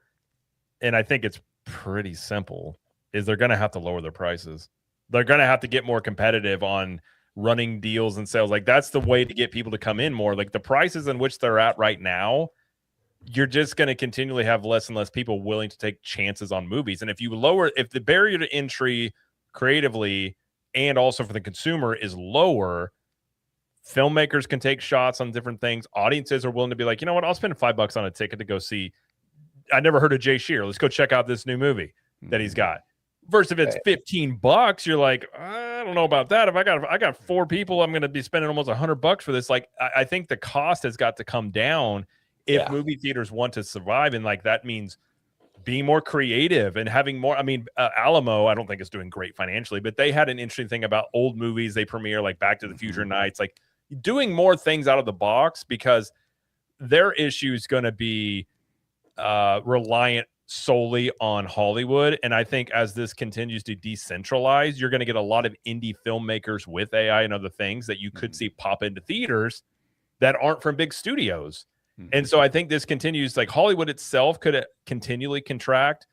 and I think it's pretty simple, is they're going to have to lower their prices. They're going to have to get more competitive on running deals and sales. Like that's the way to get people to come in more. Like the prices in which they're at right now, you're just going to continually have less and less people willing to take chances on movies. And if the barrier to entry creatively and also for the consumer is lower, filmmakers can take shots on different things. Audiences are willing to be like, you know what, I'll spend $5 on a ticket to go see. I never heard of Jay Shear. Let's go check out this new movie that he's got. Versus if it's $15, you're like, I don't know about that. If I got 4 people, I'm going to be spending almost $100 for this. Like, I think the cost has got to come down if movie theaters want to survive, and like that means being more creative and having more. I mean, Alamo, I don't think it's doing great financially, but they had an interesting thing about old movies they premiere, like Back to the Future nights, like doing more things out of the box, because their issue is going to be reliant solely on Hollywood. And I think as this continues to decentralize, you're going to get a lot of indie filmmakers with AI and other things that you could see pop into theaters that aren't from big studios. And so I think this continues, like Hollywood itself could continually contract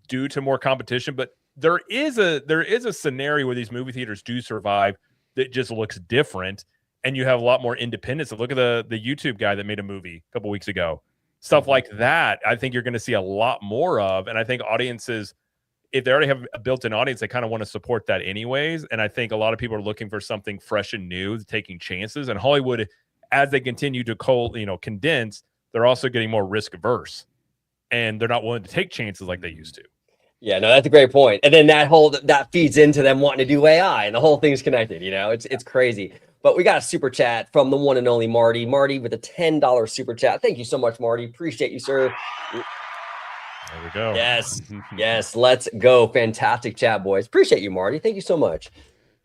due to more competition, but there is a scenario where these movie theaters do survive that just looks different, and you have a lot more independence. Look at the YouTube guy that made a movie a couple weeks ago. Stuff like that, I think you're going to see a lot more of. And I think audiences, if they already have a built-in audience, they kind of want to support that anyways. And I think a lot of people are looking for something fresh and new, taking chances. And Hollywood, as they continue to condense, they're also getting more risk averse, and they're not willing to take chances like they used to. Yeah, no, that's a great point. And then that feeds into them wanting to do AI, and the whole thing's connected. It's crazy. But we got a super chat from the one and only Marty. Marty with a $10 super chat. Thank you so much, Marty. Appreciate you, sir. There we go. Yes, let's go. Fantastic chat, boys. Appreciate you, Marty. Thank you so much.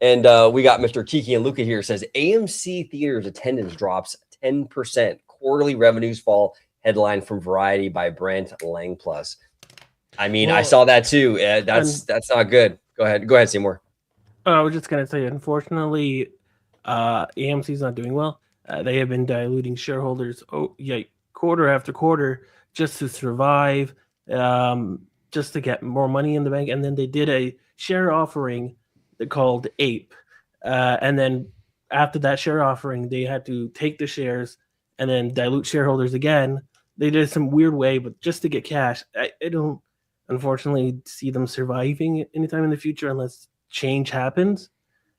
And we got Mr. Kiki and Luca here. Says AMC theaters attendance drops 10%. Quarterly revenues fall. Headline from Variety by Brent Langplus. I mean, I saw that too. That's not good. Go ahead, Seymour. I was just gonna say, unfortunately, AMC is not doing well. They have been diluting shareholders quarter after quarter just to survive, just to get more money in the bank. And then they did a share offering called APE. And then after that share offering, they had to take the shares and then dilute shareholders again. They did it some weird way, but just to get cash. I don't, unfortunately, see them surviving anytime in the future unless change happens.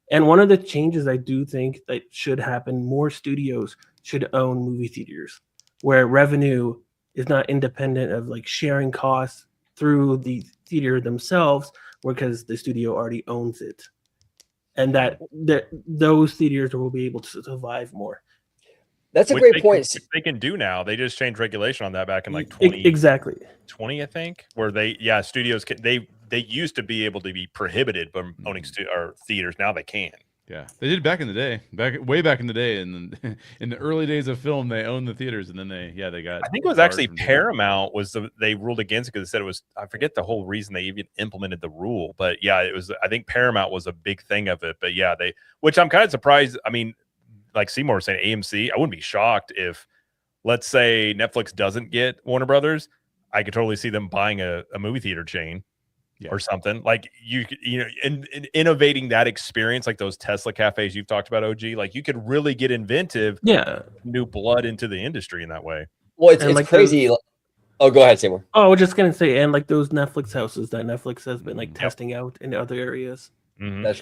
And one of the changes I do think that should happen, more studios should own movie theaters, where revenue is not independent of like sharing costs through the theater themselves, because the studio already owns it. And that those theaters will be able to survive more. That's a great point. They can do now. They just changed regulation on that back in like 20, I think, where studios they used to be able to be prohibited from owning theaters. Now they can. Yeah, they did back in the day, way back in the day, and in the early days of film, they owned the theaters, and then they got. I think it was actually Paramount they ruled against it because they said it was. I forget the whole reason they even implemented the rule, but yeah, it was. I think Paramount was a big thing of it, but yeah, which I'm kind of surprised. I mean, like Seymour was saying, AMC. I wouldn't be shocked if, let's say, Netflix doesn't get Warner Brothers. I could totally see them buying a movie theater chain. Yeah. Or something like in innovating that experience, like those Tesla cafes you've talked about, OG. Like you could really get inventive, new blood into the industry in that way. Well, it's like crazy. Oh, go ahead, Seymour. Oh, I was just gonna say, and like those Netflix houses that Netflix has been like testing out in other areas. Mm-hmm. That's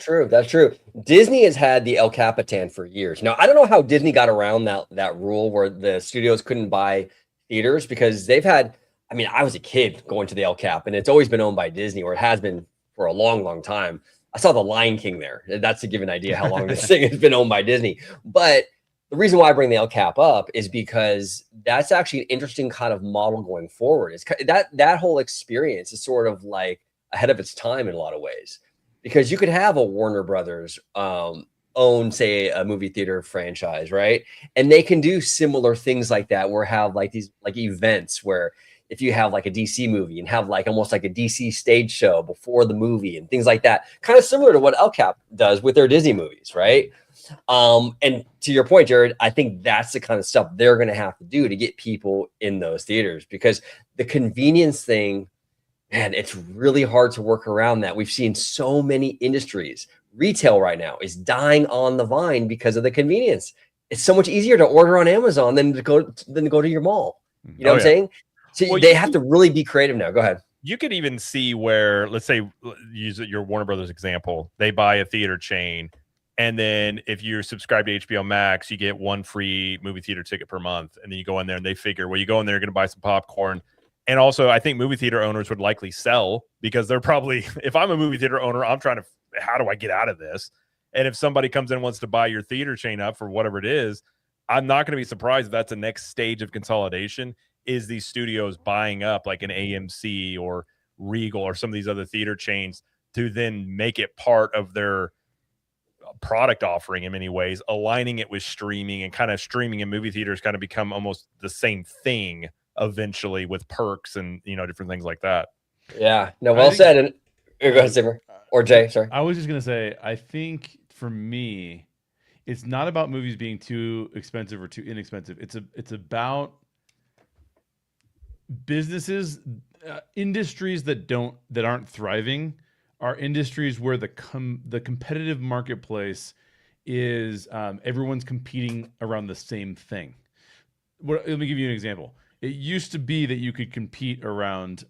true. Disney has had the El Capitan for years. Now, I don't know how Disney got around that rule where the studios couldn't buy theaters, because they've had. I mean, I was a kid going to the El Cap, and it's always been owned by Disney, or it has been for a long, long time. I saw The Lion King there. That's to give an idea how long this thing has been owned by Disney. But the reason why I bring the El Cap up is because that's actually an interesting kind of model going forward. It's that whole experience is sort of like ahead of its time in a lot of ways, because you could have a Warner Brothers own, say, a movie theater franchise, right? And they can do similar things like that, where have like these like events where if you have like a DC movie and have like almost like a DC stage show before the movie and things like that, kind of similar to what El Cap does with their Disney movies, right? And to your point, Jared, I think that's the kind of stuff they're going to have to do to get people in those theaters, because the convenience thing, man, it's really hard to work around that. We've seen so many industries. Retail right now is dying on the vine because of the convenience. It's so much easier to order on Amazon than to go to your mall. You know what I'm saying? So Well, they have to really be creative now. Go ahead. You could even see where, let's say, use your Warner Brothers example. They buy a theater chain, and then if you're subscribed to HBO Max, you get one free movie theater ticket per month. And then you go in there and they figure, well, you go in there, you're going to buy some popcorn. And also, I think movie theater owners would likely sell, because they're probably, if I'm a movie theater owner, I'm trying to, how do I get out of this? And if somebody comes in and wants to buy your theater chain up for whatever it is, I'm not going to be surprised if that's the next stage of consolidation, is these studios buying up like an AMC or Regal or some of these other theater chains to then make it part of their product offering in many ways, aligning it with streaming, and kind of streaming and movie theaters kind of become almost the same thing eventually, with perks and, you know, different things like that. Yeah, no, well said. And go ahead, Zimmer or Jay. Sorry, I was just gonna say, I think for me, it's not about movies being too expensive or too inexpensive. It's about businesses, industries that aren't thriving are industries where the competitive marketplace is everyone's competing around the same thing. Let me give you an example. It used to be that you could compete around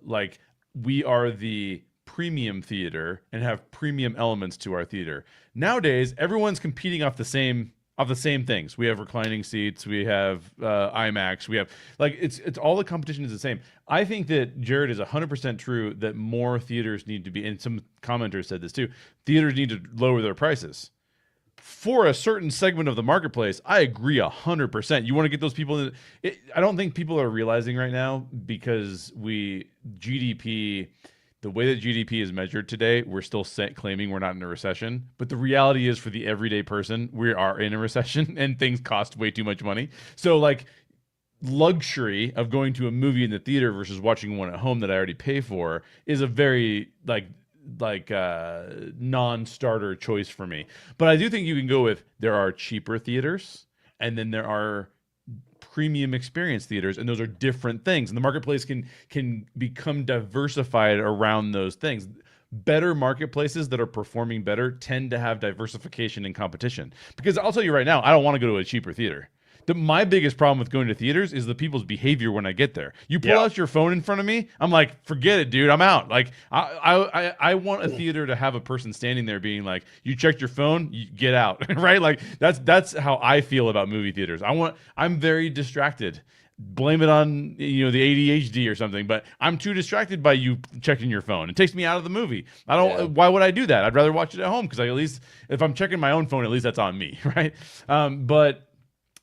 like, we are the premium theater and have premium elements to our theater. Nowadays, everyone's competing off the same things. We have reclining seats, we have IMAX, we have, like, it's all, the competition is the same. I think that Jared is 100% true that more theaters need to be, and some commenters said this too, theaters need to lower their prices. For a certain segment of the marketplace, I agree 100%. You want to get those people in. I don't think people are realizing right now, because GDP, the way that GDP is measured today, we're still claiming we're not in a recession. But the reality is, for the everyday person, we are in a recession and things cost way too much money. So, like, luxury of going to a movie in the theater versus watching one at home that I already pay for is a very, like non-starter choice for me. But I do think you can go with, there are cheaper theaters and then there are premium experience theaters, and those are different things, and the marketplace can become diversified around those things. Better marketplaces that are performing better tend to have diversification and competition, because I'll tell you right now, I don't want to go to a cheaper theater. My biggest problem with going to theaters is the people's behavior when I get there. You pull out your phone in front of me, I'm like, forget it, dude. I'm out. Like, I want a theater to have a person standing there being like, you checked your phone, you get out, right? Like, that's how I feel about movie theaters. I'm very distracted. Blame it on, the ADHD or something, but I'm too distracted by you checking your phone. It takes me out of the movie. Why would I do that? I'd rather watch it at home, because at least if I'm checking my own phone, at least that's on me, right?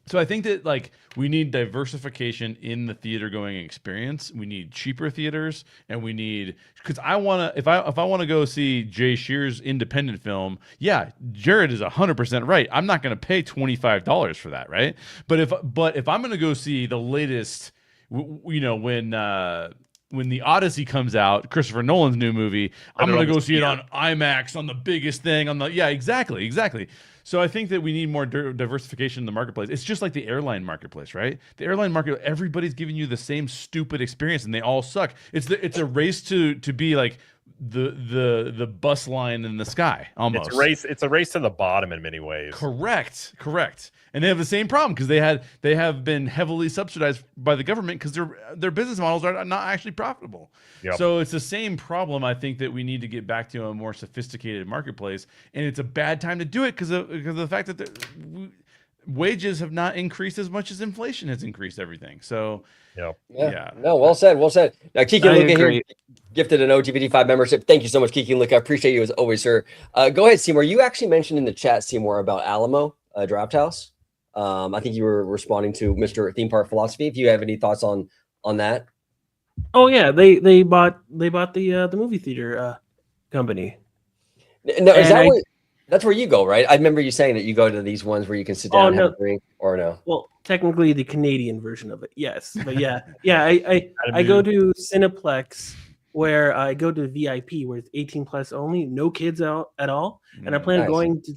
So I think that, like, we need diversification in the theater going experience. We need cheaper theaters, and we need, because if I want to go see Jay Shear's independent film, yeah, Jared is 100% right. I'm not going to pay $25 for that, right? But if I'm going to go see the latest, when the Odyssey comes out, Christopher Nolan's new movie, I'm going to go see it on IMAX, on the biggest thing, exactly. So I think that we need more diversification in the marketplace. It's just like the airline marketplace, right? The airline market, everybody's giving you the same stupid experience, and they all suck. It's a race to be like the bus line in the sky, almost. It's a race to the bottom in many ways. Correct. And they have the same problem, because they have been heavily subsidized by the government, because their business models are not actually profitable. Yep. So it's the same problem. I think that we need to get back to a more sophisticated marketplace, and it's a bad time to do it because of the fact that wages have not increased as much as inflation has increased everything. So yeah. No, well said. Now, Kiki and Luca here gifted an OG55 membership. Thank you so much, Kiki and Luca. I appreciate you as always, sir. Go ahead, Seymour. You actually mentioned in the chat, Seymour, about Alamo Draft House. I think you were responding to Mr. Theme Park Philosophy. If you have any thoughts on that. Oh yeah, they bought the movie theater company. No, is that that's where you go, right? I remember you saying that you go to these ones where you can sit down and have a drink, or no? Well, technically the Canadian version of it, yes. But yeah, I go to Cineplex, where I go to VIP, where it's 18 plus only, no kids out at all, and I plan on going to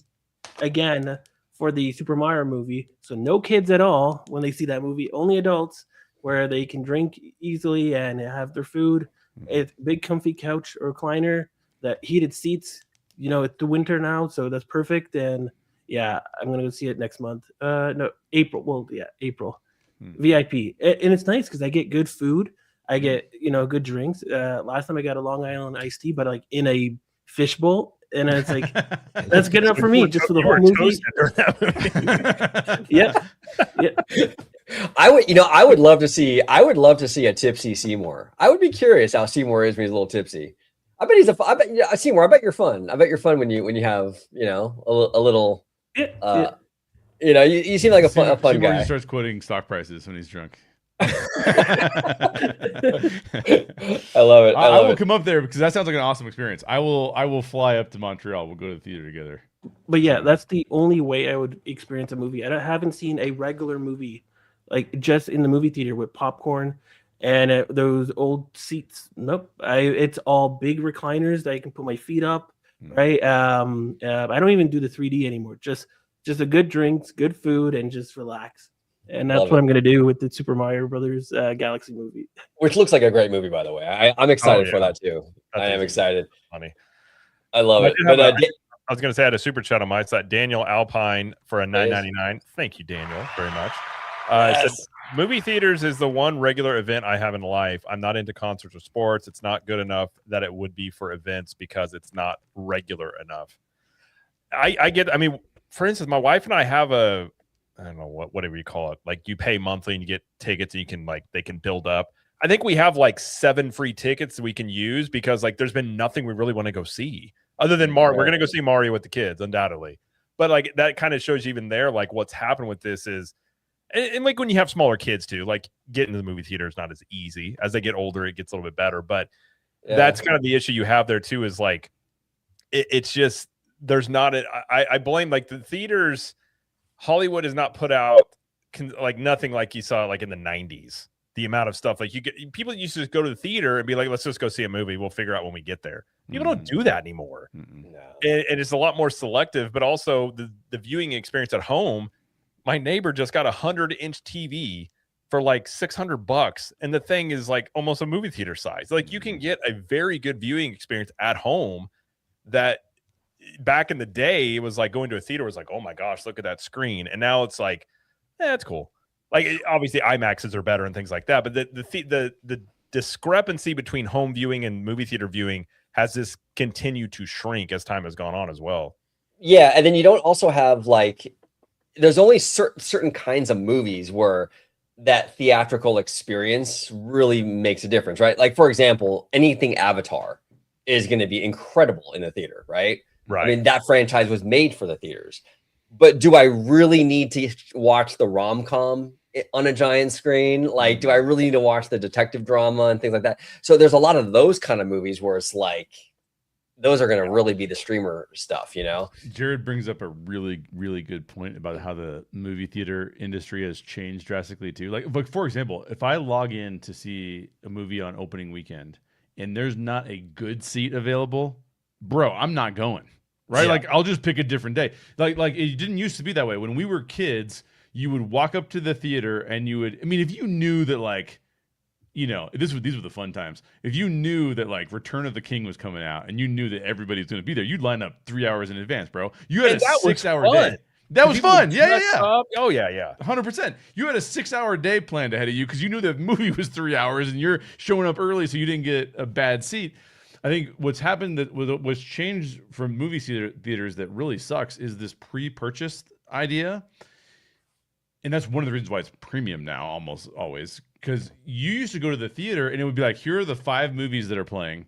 again for the Super Mario movie. So no kids at all when they see that movie, only adults where they can drink easily and have their food. It's big comfy couch or recliner, that heated seats. You know, it's the winter now, so that's perfect. And yeah, I'm gonna go see it next month. No, April. Well, yeah, April. VIP, and it's nice because I get good food. I get good drinks. Last time I got a Long Island iced tea, but like in a fishbowl, and it's like that's good enough for me just for the whole movie. Yeah. I would love to see a tipsy Seymour. I would be curious how Seymour is when he's a little tipsy. I bet Seymour. I bet you're fun. I bet you're fun when you have a little. You seem like a fun Seymour guy. just starts quoting stock prices when he's drunk. I love it. I will come up there because that sounds like an awesome experience. I will fly up to Montreal. We'll go to the theater together. But yeah, that's the only way I would experience a movie. I haven't seen a regular movie like just in the movie theater with popcorn and those old seats. Nope. It's all big recliners that I can put my feet up. Right. I don't even do the 3D anymore. Just a good drinks, good food, and just relax. And that's what I'm going to do with the Super Mario Brothers Galaxy movie. Which looks like a great movie, by the way. I'm excited for that too. I am excited. Funny. I love it. But, I was going to say I had a super chat on my side. Daniel Alpine for a $9.99. Thank you, Daniel, very much. Said, movie theaters is the one regular event I have in life. I'm not into concerts or sports. It's not good enough that it would be for events because it's not regular enough. I mean, for instance, my wife and I have I don't know whatever you call it. Like you pay monthly and you get tickets and you can they can build up. I think we have like 7 free tickets that we can use because like there's been nothing we really want to go see other than Mario. We're going to go see Mario with the kids undoubtedly. But like that kind of shows you even there, like what's happened with this is, and like when you have smaller kids too, like getting to the movie theater is not as easy. As they get older, it gets a little bit better. But that's kind of the issue you have there too is like, it's just, there's not I blame like the theaters. Hollywood has not put out like nothing like you saw like in the 90s. The amount of stuff like people used to just go to the theater and be like, let's just go see a movie. We'll figure out when we get there. People don't do that anymore. And it's a lot more selective, but also the viewing experience at home. My neighbor just got a 100-inch TV for like $600. And the thing is like almost a movie theater size. Like you can get a very good viewing experience at home that back in the day, it was like going to a theater was like, oh my gosh, look at that screen. And now it's like, it's cool. Like obviously IMAXs are better and things like that. But the discrepancy between home viewing and movie theater viewing has this continued to shrink as time has gone on as well. Yeah. And then you don't also have like, there's only certain kinds of movies where that theatrical experience really makes a difference, right? Like for example, anything Avatar is going to be incredible in the theater, right? Right. I mean, that franchise was made for the theaters. But do I really need to watch the rom-com on a giant screen? Like, do I really need to watch the detective drama and things like that? So there's a lot of those kind of movies where it's like, those are going to really be the streamer stuff, Jared brings up a really, really good point about how the movie theater industry has changed drastically too. Like for example, if I log in to see a movie on opening weekend and there's not a good seat available, bro, I'm not going. Right? Yeah. Like I'll just pick a different day. Like it didn't used to be that way. When we were kids, you would walk up to the theater and if you knew that like, these were the fun times. If you knew that like Return of the King was coming out and you knew that everybody's going to be there, you'd line up 3 hours in advance, bro. You had a 6-hour day. That was fun. Yeah. Oh yeah. 100%. You had a 6-hour day planned ahead of you because you knew the movie was 3 hours and you're showing up early so you didn't get a bad seat. I think what's happened what's changed from movie theaters that really sucks is this pre-purchased idea. And that's one of the reasons why it's premium now almost always. Because you used to go to the theater and it would be like, here are the 5 movies that are playing.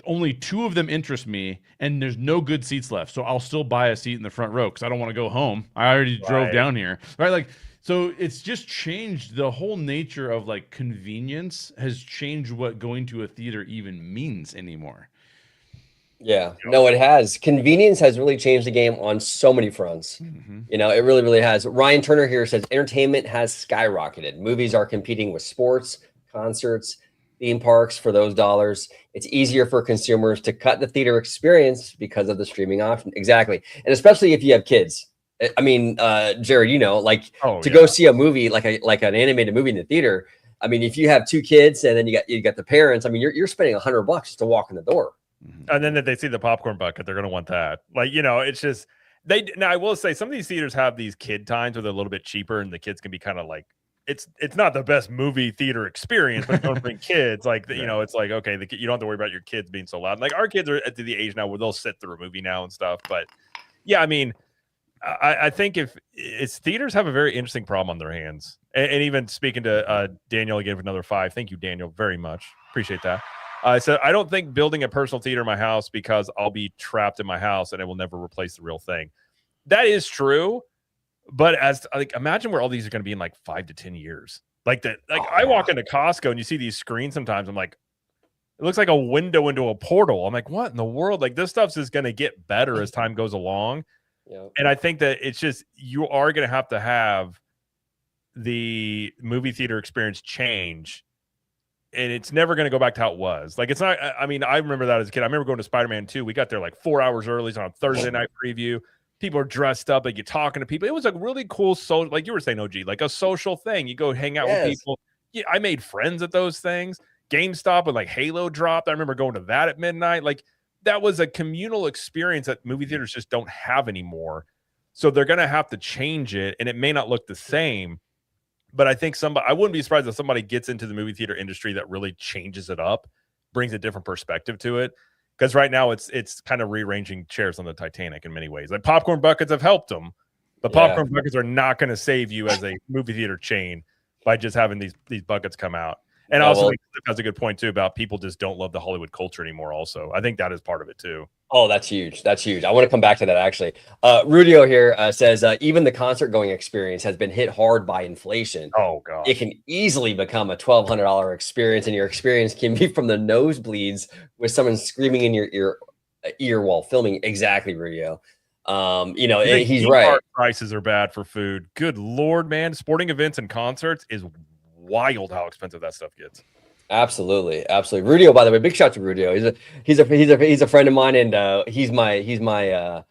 Only 2 of them interest me and there's no good seats left. So I'll still buy a seat in the front row because I don't want to go home. I already drove down here. Right? Like, so it's just changed the whole nature of like convenience has changed what going to a theater even means anymore. Yeah, no, it has. Convenience has really changed the game on so many fronts. It really, really has. Ryan Turner here says entertainment has skyrocketed. Movies are competing with sports, concerts, theme parks for those dollars. It's easier for consumers to cut the theater experience because of the streaming option. Exactly. And especially if you have kids. I mean, Jared, you know, like Oh, to yeah. go see a movie like an animated movie in the theater. I mean, if you have 2 kids and then you got the parents, I mean, you're spending $100 just to walk in the door. And then if they see the popcorn bucket, they're going to want that. Like, you know, it's just now I will say some of these theaters have these kid times where they're a little bit cheaper and the kids can be kind of like, it's not the best movie theater experience, but don't bring kids. Like, you know, it's like, okay, you don't have to worry about your kids being so loud. Like our kids are at the age now where they'll sit through a movie now and stuff. But yeah, I mean, I think if it's theaters have a very interesting problem on their hands. And even speaking to Daniel again for another 5. Thank you, Daniel, very much. Appreciate that. So I don't think building a personal theater in my house because I'll be trapped in my house and it will never replace the real thing. That is true. But as like, imagine where all these are going to be in like 5 to 10 years. Like that. Like I walk into Costco and you see these screens sometimes. I'm like, it looks like a window into a portal. I'm like, what in the world? Like this stuff's just going to get better as time goes along. Yeah. And I think that it's just you are going to have the movie theater experience change. And it's never going to go back to how it was. Like, it's not, I mean, I remember that as a kid. I remember going to Spider-Man 2. We got there like 4 hours early on a Thursday night preview. People are dressed up, like you're talking to people. It was a really cool, like you were saying, OG, like a social thing. You go hang out with people. Yeah, I made friends at those things. GameStop and like Halo dropped. I remember going to that at midnight. Like, that was a communal experience that movie theaters just don't have anymore. So they're going to have to change it, and it may not look the same. But I think I wouldn't be surprised if somebody gets into the movie theater industry that really changes it up, brings a different perspective to it. Because right now it's kind of rearranging chairs on the Titanic in many ways. Like popcorn buckets have helped them, but popcorn buckets are not going to save you as a movie theater chain by just having these buckets come out. And also, Cliff has a good point too about people just don't love the Hollywood culture anymore. Also, I think that is part of it too. Oh, that's huge. That's huge. I want to come back to that actually. Rudio here says even the concert going experience has been hit hard by inflation. Oh god, it can easily become a $1,200 experience, and your experience can be from the nosebleeds with someone screaming in your ear while filming. Exactly, Rudio. You know, he's right. Prices are bad for food. Good Lord, man! Sporting events and concerts is wild how expensive that stuff gets. Absolutely. Rudio, by the way, big shout to Rudio. He's a friend of mine, and he's my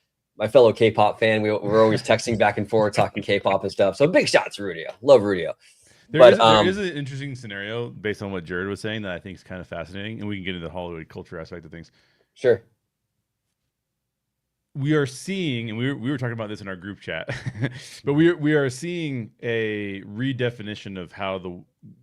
fellow K-pop fan. We're always texting back and forth, talking K-pop and stuff. So big shout to Rudio. Love Rudio. There is an interesting scenario based on what Jared was saying that I think is kind of fascinating, and we can get into the Hollywood culture aspect of things. Sure. We are seeing, and we were talking about this in our group chat, but we are seeing a redefinition of how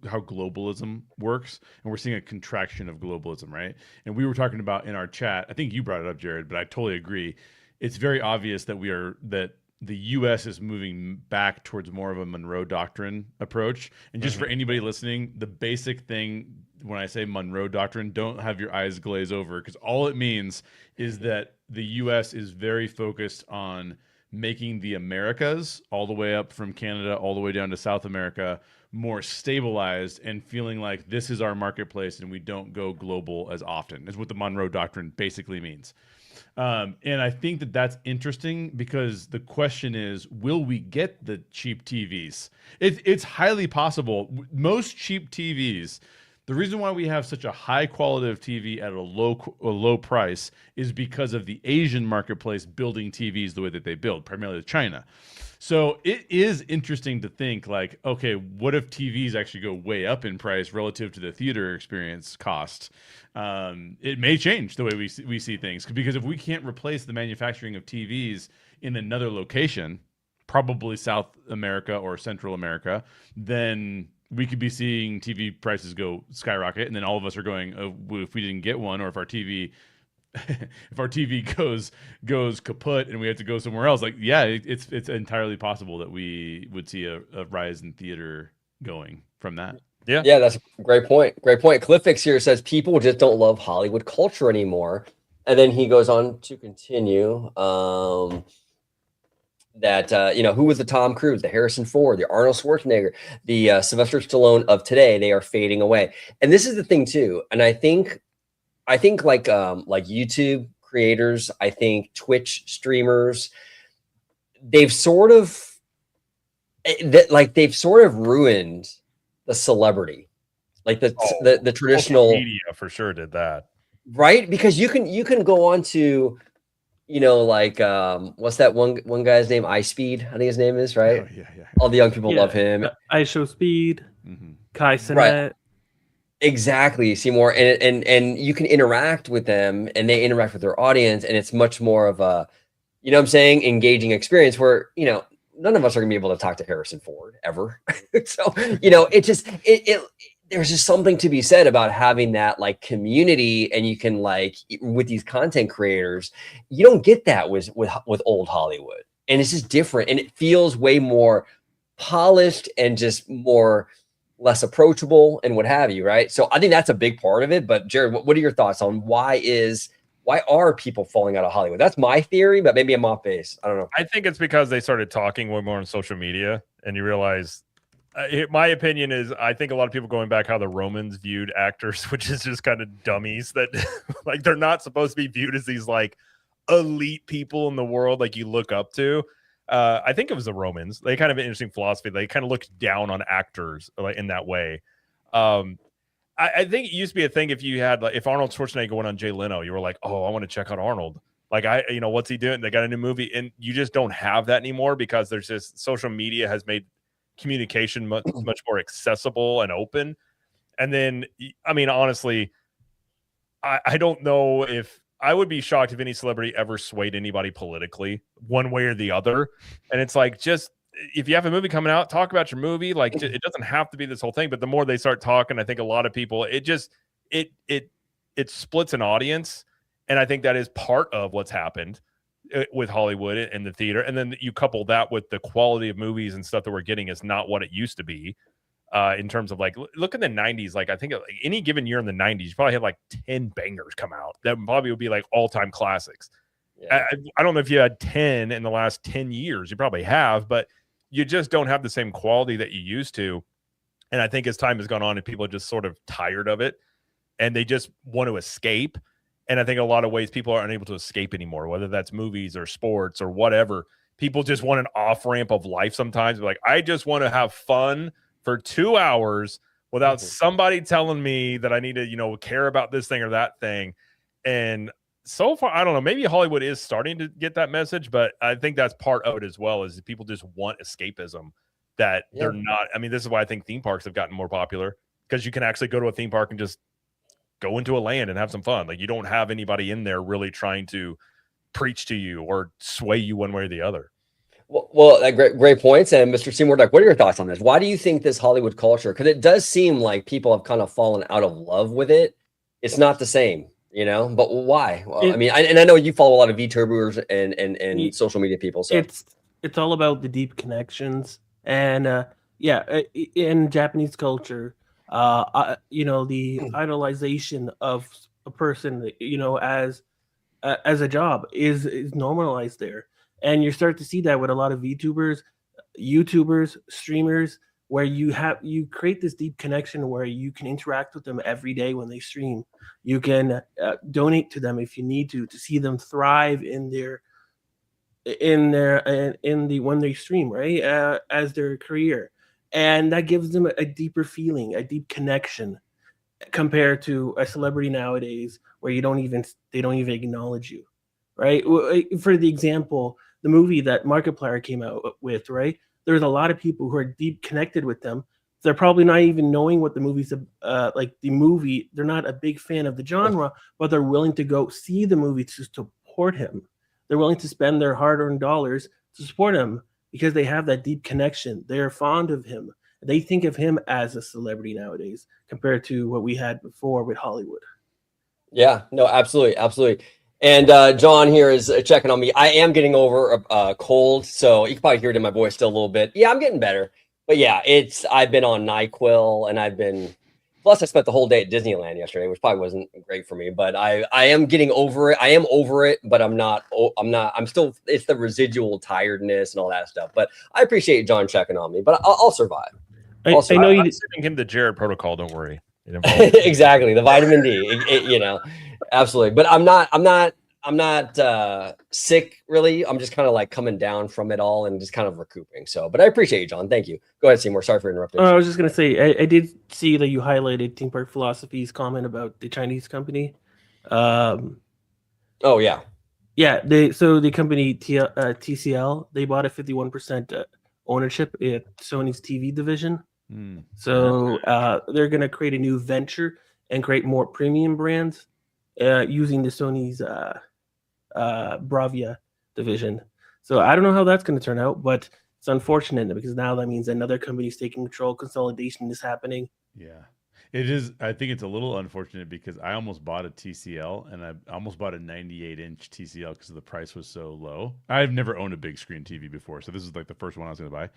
globalism works, and we're seeing a contraction of globalism, right? And we were talking about in our chat, I think you brought it up, Jared, but I totally agree. It's very obvious that the U.S. is moving back towards more of a Monroe Doctrine approach. And just for anybody listening, the basic thing when I say Monroe Doctrine, don't have your eyes glaze over, because all it means is that the U.S. is very focused on making the Americas, all the way up from Canada all the way down to South America, more stabilized and feeling like this is our marketplace and we don't go global as often, is what the Monroe Doctrine basically means. And I think that that's interesting, because the question is, will we get the cheap TVs? It's highly possible. Most cheap TVs, the reason why we have such a high quality of TV at a low price is because of the Asian marketplace building TVs the way that they build, primarily China. So it is interesting to think, like, okay, what if TVs actually go way up in price relative to the theater experience cost? It may change the way we see things, because if we can't replace the manufacturing of TVs in another location, probably South America or Central America, then we could be seeing TV prices go skyrocket, and then all of us are going, oh, if we didn't get one, or if our TV goes kaput and we have to go somewhere else, like, yeah, it's entirely possible that we would see a rise in theater going from that. Yeah, that's a great point. Cliffix here says people just don't love Hollywood culture anymore, and then he goes on to continue that who was the Tom Cruise, the Harrison Ford, the Arnold Schwarzenegger, the Sylvester Stallone of today? They are fading away, and this is the thing too. And I think like YouTube creators, I think Twitch streamers, they've sort of ruined the celebrity. like the Social traditional media for sure did that. right? Because you can go on to, like what's that one guy's name? iSpeed, I think his name is, right? Oh, yeah. All the young people love him. I Show Speed, Mhm. Kai Right. Cenat. Exactly, Seymour, and you can interact with them, and they interact with their audience, and it's much more of a, what I'm saying, engaging experience where none of us are gonna be able to talk to Harrison Ford ever. So it just it there's just something to be said about having that like community, and you can like with these content creators, you don't get that with old Hollywood, and it's just different, and it feels way more polished and just more less approachable and what have you, right? So I think that's a big part of it. But Jared, what are your thoughts on why are people falling out of Hollywood? That's my theory, but maybe I'm off base. I don't know. I think it's because they started talking way more on social media, and you realize. My opinion is, I think a lot of people going back how the Romans viewed actors, which is just kind of dummies that like they're not supposed to be viewed as these like elite people in the world like you look up to. I think it was the Romans. They kind of an interesting philosophy. They kind of looked down on actors like in that way. I think it used to be a thing if you had like if Arnold Schwarzenegger went on Jay Leno, you were like, oh, I want to check out Arnold. Like what's he doing? They got a new movie, and you just don't have that anymore because there's just social media has made communication much more accessible and open. And then, I mean, honestly, I don't know if I would be shocked if any celebrity ever swayed anybody politically one way or the other. And it's like, just if you have a movie coming out, talk about your movie. Like it doesn't have to be this whole thing, but the more they start talking, I think a lot of people, it splits an audience. And I think that is part of what's happened with Hollywood and the theater. And then you couple that with the quality of movies and stuff that we're getting is not what it used to be. In terms of like, look in the 90s, like I think like any given year in the 90s, you probably had like 10 bangers come out that probably would be like all-time classics. Yeah. I don't know if you had 10 in the last 10 years, you probably have, but you just don't have the same quality that you used to. And I think as time has gone on and people are just sort of tired of it and they just want to escape. And I think in a lot of ways people are unable to escape anymore, whether that's movies or sports or whatever. People just want an off-ramp of life sometimes. Like, I just want to have fun for 2 hours without somebody telling me that I need to, care about this thing or that thing. And so far, I don't know, maybe Hollywood is starting to get that message, but I think that's part of it as well, is people just want escapism that they're not. I mean, this is why I think theme parks have gotten more popular, because you can actually go to a theme park and just go into a land and have some fun. Like, you don't have anybody in there really trying to preach to you or sway you one way or the other. Well, great points. And Mr. Seymour, what are your thoughts on this? Why do you think this Hollywood culture, because it does seem like people have kind of fallen out of love with it. It's not the same, but why? Well, I mean, I know you follow a lot of VTubers and social media people. So it's all about the deep connections. And in Japanese culture, the idolization of a person, as a job is normalized there. And you start to see that with a lot of VTubers, YouTubers, streamers, where you create this deep connection where you can interact with them every day when they stream. You can donate to them if you need to see them thrive when they stream, right, as their career, and that gives them a deeper feeling, a deep connection, compared to a celebrity nowadays where they don't even acknowledge you, right? For the example, the movie that Markiplier came out with, right? There's a lot of people who are deep connected with them. They're probably not even knowing what the movie's like. The movie, they're not a big fan of the genre, but they're willing to go see the movie to support him. They're willing to spend their hard-earned dollars to support him because they have that deep connection. They're fond of him. They think of him as a celebrity nowadays compared to what we had before with Hollywood. Yeah, no, absolutely. And John here is checking on me. I am getting over a cold, so you can probably hear it in my voice still a little bit. Yeah, I'm getting better. But yeah, I've been on NyQuil, and plus I spent the whole day at Disneyland yesterday, which probably wasn't great for me. But I am getting over it. I am over it, but I'm still, it's the residual tiredness and all that stuff. But I appreciate John checking on me, but I'll survive. I know I'm sending him the Jared protocol. Don't worry. Exactly, the vitamin D. Absolutely. But I'm sick really. I'm just kind of like coming down from it all and just kind of recouping. So, but I appreciate you, John. Thank you. Go ahead, Seymour. Sorry for interrupting. I was just gonna say I did see that you highlighted Team Park Philosophy's comment about the Chinese company. Oh yeah. Yeah, the company TCL, they bought a 51% ownership at Sony's TV division. So they're gonna create a new venture and create more premium brands using the Sony's Bravia division. So I don't know how that's going to turn out, but it's unfortunate because now that means another company is taking control. Consolidation is happening. Yeah, it is. I think it's a little unfortunate because I almost bought a TCL and I almost bought a 98-inch TCL because the price was so low. I've never owned a big screen TV before, so this is like the first one I was going to buy.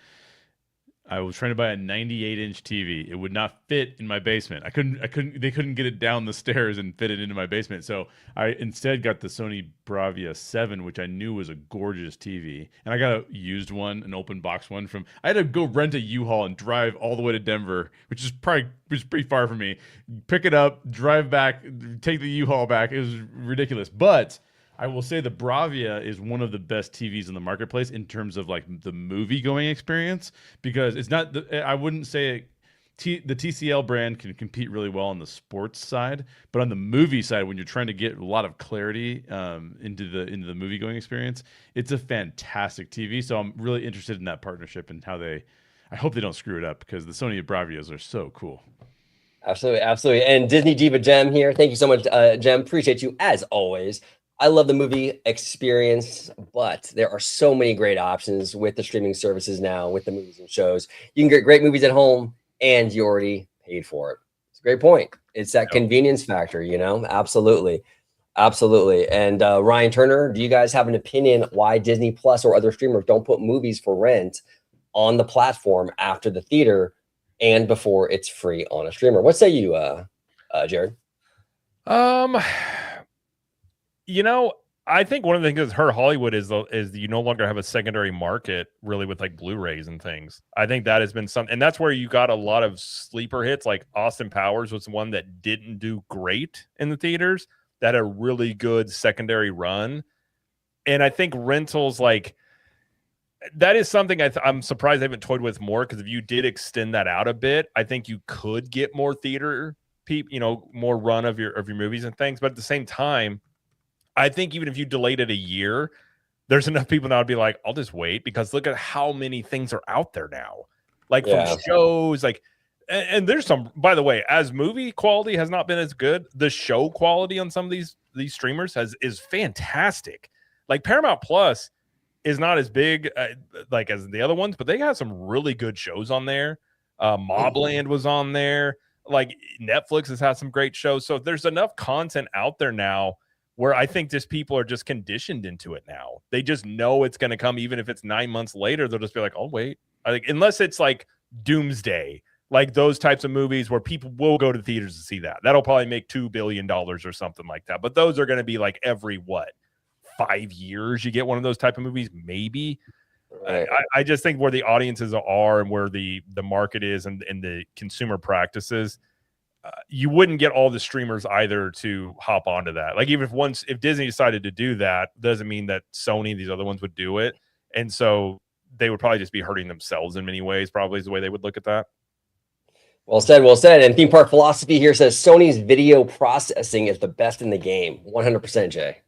I was trying to buy a 98-inch TV. It would not fit in my basement. They couldn't get it down the stairs and fit it into my basement. So I instead got the Sony Bravia 7, which I knew was a gorgeous TV. And I got a used one, an open box one I had to go rent a U-Haul and drive all the way to Denver, which is pretty far from me. Pick it up, drive back, take the U-Haul back. It was ridiculous. But I will say the Bravia is one of the best TVs in the marketplace in terms of like the movie going experience, because it's not, I wouldn't say the TCL brand can compete really well on the sports side, but on the movie side, when you're trying to get a lot of clarity into the movie going experience, it's a fantastic TV. So I'm really interested in that partnership and I hope they don't screw it up because the Sony Bravias are so cool. Absolutely. Absolutely. And Disney Diva Gem here. Thank you so much, Gem. Appreciate you as always. I love the movie experience, but there are so many great options with the streaming services now, with the movies and shows. You can get great movies at home and you already paid for it. It's a great point. It's that convenience factor, Absolutely. Absolutely. And Ryan Turner, do you guys have an opinion why Disney Plus or other streamers don't put movies for rent on the platform after the theater and before it's free on a streamer? What say you, Jared? I think one of the things that's hurt Hollywood is you no longer have a secondary market really with like Blu-rays and things. I think that has been something, and that's where you got a lot of sleeper hits. Like Austin Powers was one that didn't do great in the theaters, that had a really good secondary run. And I think rentals, like that is something I'm surprised they haven't toyed with more, because if you did extend that out a bit, I think you could get more theater more run of your movies and things. But at the same time, I think even if you delayed it a year, there's enough people now to be like, I'll just wait, because look at how many things are out there now. Like from shows, like, and there's some, by the way, as movie quality has not been as good, the show quality on some of these streamers is fantastic. Like Paramount Plus is not as big like as the other ones, but they got some really good shows on there. Mobland was on there. Like Netflix has had some great shows. So there's enough content out there now where I think just people are just conditioned into it now. They just know it's going to come, even if it's 9 months later. They'll just be like, "Oh wait," unless it's like Doomsday, like those types of movies where people will go to the theaters to see that. That'll probably make $2 billion or something like that. But those are going to be like every 5 years you get one of those type of movies, maybe. Right. I just think where the audiences are and where the market is and the consumer practices, you wouldn't get all the streamers either to hop onto that. Like even if Disney decided to do that, doesn't mean that Sony, these other ones, would do it. And so they would probably just be hurting themselves in many ways, probably is the way they would look at that. Well said, well said. And Theme Park Philosophy here says Sony's video processing is the best in the game. 100%, Jay.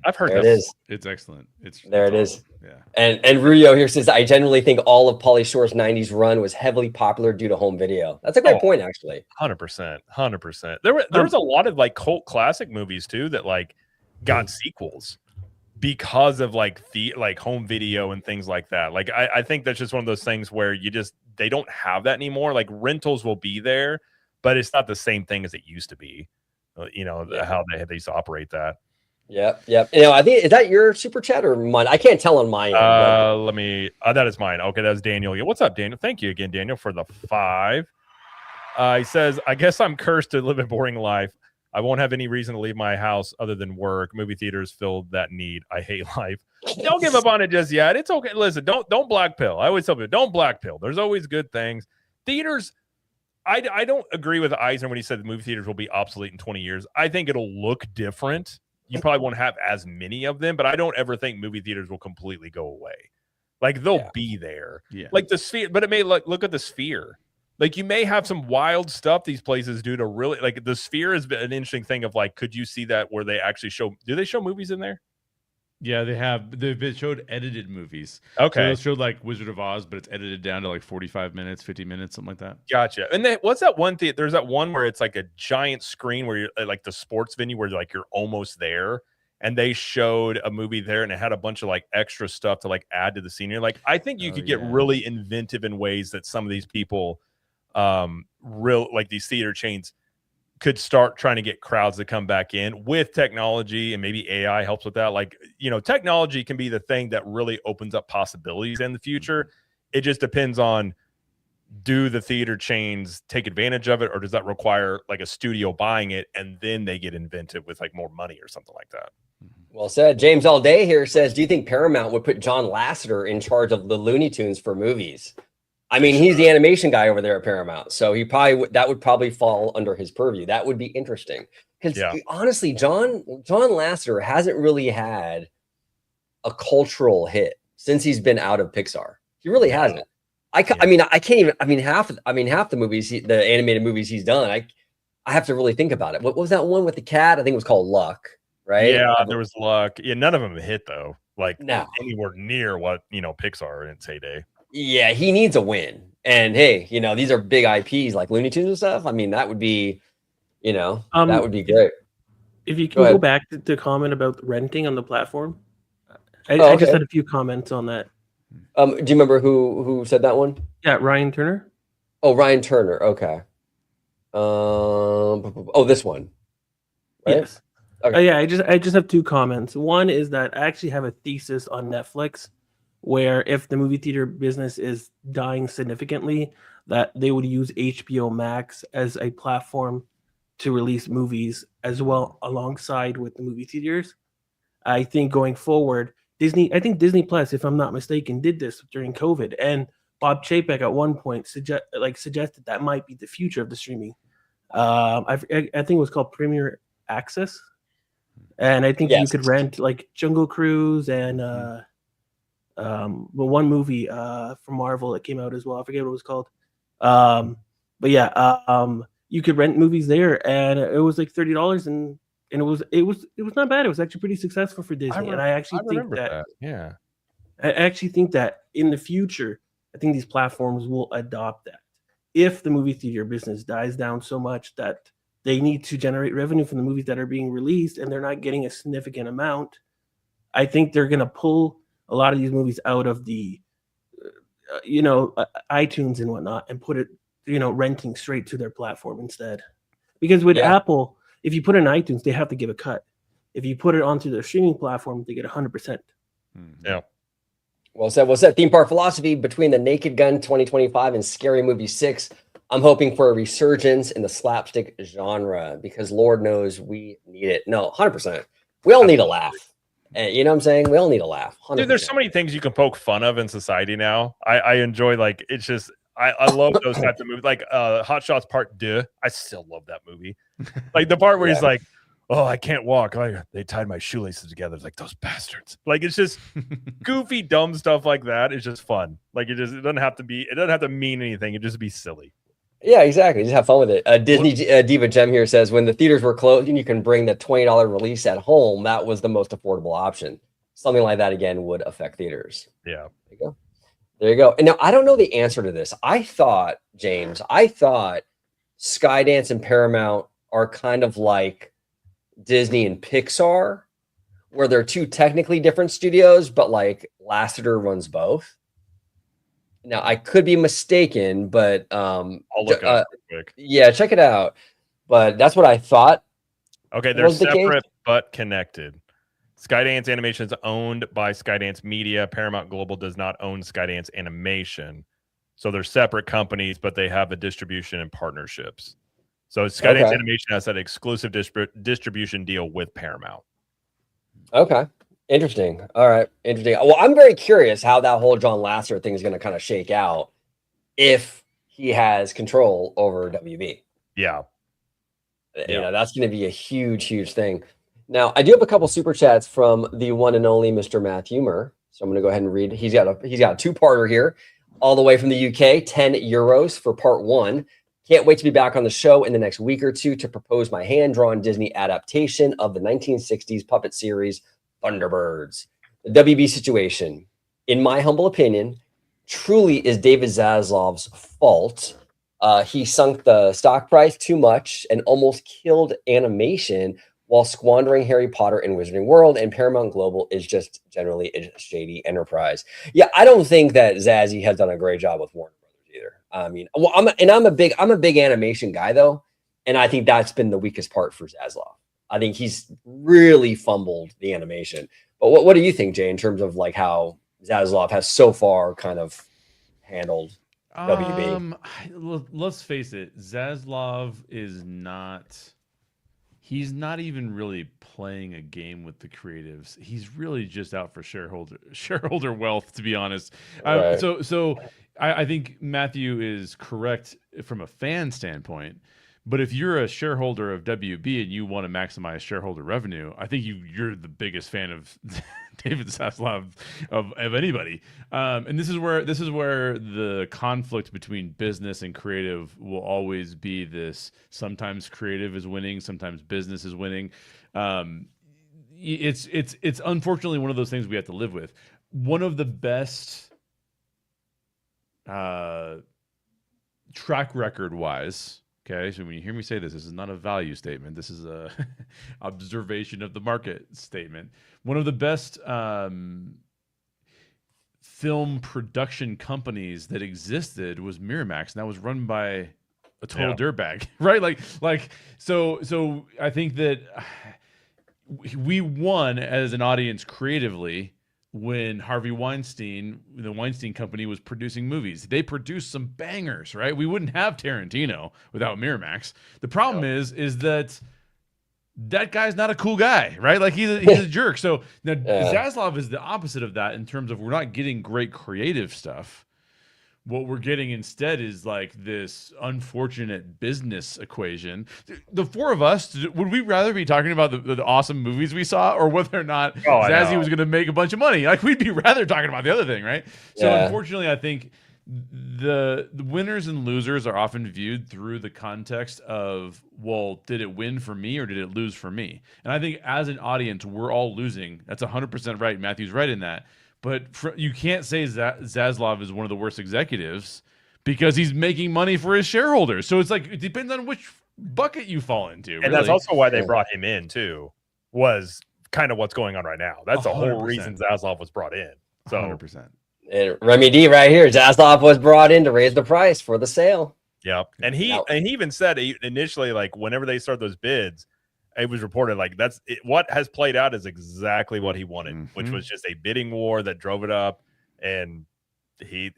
I've heard there that. It is. It's excellent. There it is. Yeah. And Ruyo here says, I generally think all of Pauly Shore's 90s run was heavily popular due to home video. That's a great point, actually. 100%. There was a lot of like cult classic movies too that like got sequels because of like home video and things like that. Like I think that's just one of those things where they don't have that anymore. Like rentals will be there, but it's not the same thing as it used to be. How they used to operate that. Yep. I think, is that your super chat or mine? I can't tell on my end. Let me. that is mine. Okay, that's Daniel. Yeah, what's up, Daniel? Thank you again, Daniel, for the 5. He says, "I guess I'm cursed to live a boring life. I won't have any reason to leave my house other than work. Movie theaters filled that need. I hate life. Don't give up on it just yet. It's okay. Listen, don't black pill. I always tell people, don't black pill. There's always good things. Theaters." I don't agree with Eisner when he said the movie theaters will be obsolete in 20 years. I think it'll look different. you probably won't have as many of them, but I don't ever think movie theaters will completely go away. Like they'll be there. Yeah. Like the Sphere, but it may look at the Sphere. Like you may have some wild stuff these places do to really like the Sphere has been an interesting thing of like, could you see that where they actually do they show movies in there? Yeah, they've showed edited movies. Okay. So they showed like Wizard of Oz, but it's edited down to like 45 minutes, 50 minutes, something like that. Gotcha. And then what's that one thing? There's that one where it's like a giant screen where you're like the sports venue where like you're almost there. And they showed a movie there and it had a bunch of like extra stuff to like add to the scenery. Like I think you could get really inventive in ways that some of these people like these theater chains could start trying to get crowds to come back in with technology, and maybe AI helps with that. Like, you know, technology can be the thing that really opens up possibilities in the future. It just depends on, do the theater chains take advantage of it, or does that require like a studio buying it and then they get inventive with like more money or something like that? Well said. James All Day here says, do you think Paramount would put John Lasseter in charge of the Looney Tunes for movies? I mean, he's the animation guy over there at Paramount, so he probably that would probably fall under his purview. That would be interesting because honestly, John Lasseter hasn't really had a cultural hit since he's been out of Pixar. He really hasn't. I mean, I can't even. I mean, half the movies, the animated movies he's done, I have to really think about it. What was that one with the cat? I think it was called Luck, right? Yeah, there was Luck. Yeah, none of them hit though. Like anywhere near what Pixar in its heyday. Yeah, he needs a win. And hey, these are big IPs like Looney Tunes and stuff. I mean, that would be, that would be great. If you can go back to comment about renting on the platform. I just had a few comments on that. Do you remember who said that one? Yeah, Ryan Turner. Oh, Ryan Turner. Okay. This one. Right? Yes. Okay. Yeah, I just have two comments. One is that I actually have a thesis on Netflix where if the movie theater business is dying significantly, that they would use HBO Max as a platform to release movies as well alongside with the movie theaters. I think going forward, Disney Plus, if I'm not mistaken, did this during COVID, and Bob Chapek at one point suggested that might be the future of the streaming. I think it was called Premier Access, and I think you could rent like Jungle Cruise and one movie from Marvel that came out as well. I forget what it was called. You could rent movies there, and it was like $30, and it was not bad. It was actually pretty successful for Disney, and I actually think that. Yeah, I actually think that in the future, I think these platforms will adopt that. If the movie theater business dies down so much that they need to generate revenue from the movies that are being released, and they're not getting a significant amount, I think they're going to pull a lot of these movies out of the, iTunes and whatnot, and put it, renting straight to their platform instead. Because with Apple, if you put it in iTunes, they have to give a cut. If you put it onto their streaming platform, they get 100%. Yeah. Well said. Theme park philosophy between the Naked Gun 2025 and Scary Movie 6. I'm hoping for a resurgence in the slapstick genre because Lord knows we need it. No, 100%. We all need a laugh. You know what I'm saying? We all need a laugh. 100%. Dude, there's so many things you can poke fun of in society now. I enjoy, like, it's just, I love those types of movies. Like Hot Shots Part 2. I still love that movie. Like the part where he's like, oh, I can't walk. They tied my shoelaces together. It's like, those bastards. Like, it's just goofy, dumb stuff like that. It's just fun. Like, it doesn't have to mean anything. It just be silly. Yeah, exactly. Just have fun with it. Disney Diva Gem here says, when the theaters were closed and you can bring the $20 release at home, that was the most affordable option. Something like that, again, would affect theaters. Yeah. There you go. And now, I don't know the answer to this. I thought Skydance and Paramount are kind of like Disney and Pixar, where they're two technically different studios, but like Lasseter runs both. Now, I could be mistaken, but I'll look up real quick. Yeah, check it out. But that's what I thought. Okay, they're separate but connected. Skydance Animation is owned by Skydance Media. Paramount Global does not own Skydance Animation. So they're separate companies, but they have a distribution and partnerships. So Skydance Animation has that exclusive distribution deal with Paramount. Okay. Interesting. All right. Interesting. Well, I'm very curious how that whole John Lasseter thing is going to kind of shake out if he has control over WB. Yeah. That's going to be a huge, huge thing. Now, I do have a couple super chats from the one and only Mr. Matt Humer. So I'm going to go ahead and read. He's got a two-parter here, all the way from the UK, €10 for part 1. Can't wait to be back on the show in the next week or two to propose my hand-drawn Disney adaptation of the 1960s puppet series Thunderbirds. The WB situation, in my humble opinion, truly is David Zaslav's fault. He sunk the stock price too much and almost killed animation while squandering Harry Potter and Wizarding World, and Paramount Global is just generally a shady enterprise. Yeah, I don't think that Zazzy has done a great job with Warner Brothers either. I mean, well, I'm a big animation guy though, and I think that's been the weakest part for Zaslav. I think he's really fumbled the animation. But what do you think, Jay, in terms of like how Zaslav has so far kind of handled WB? Let's face it, Zaslav is not. He's not even really playing a game with the creatives. He's really just out for shareholder wealth, to be honest. Right. So I think Matthew is correct from a fan standpoint. But if you're a shareholder of WB and you want to maximize shareholder revenue, I think you're the biggest fan of David Zaslav of anybody. And this is where the conflict between business and creative will always be this. Sometimes creative is winning, sometimes business is winning. It's unfortunately one of those things we have to live with. One of the best track record wise. Okay, so when you hear me say this is not a value statement. This is a observation of the market statement. One of the best film production companies that existed was Miramax, and that was run by a total dirtbag, right? Like so I think that we won as an audience creatively when Harvey Weinstein, the Weinstein Company, was producing movies. They produced some bangers, right? We wouldn't have Tarantino without Miramax. The problem is that guy's not a cool guy, right? Like he's a jerk. So now Zaslav is the opposite of that in terms of we're not getting great creative stuff. What we're getting instead is like this unfortunate business equation. The four of us, would we rather be talking about the awesome movies we saw or whether or not Zazzy was going to make a bunch of money? Like we'd be rather talking about the other thing, right? So unfortunately, I think the winners and losers are often viewed through the context of, well, did it win for me or did it lose for me? And I think as an audience, we're all losing. That's 100% right. Matthew's right in that. But you can't say Zaslav is one of the worst executives because he's making money for his shareholders. So it's like, it depends on which bucket you fall into. And really. that's also why they brought him in too, was kind of what's going on right now. That's the whole reason Zaslav was brought in. So 100%. And Remy D right here, Zaslav was brought in to raise the price for the sale. Yeah. And he even said initially, like whenever they start those bids, it was reported like what has played out is exactly what he wanted, which was just a bidding war that drove it up. And he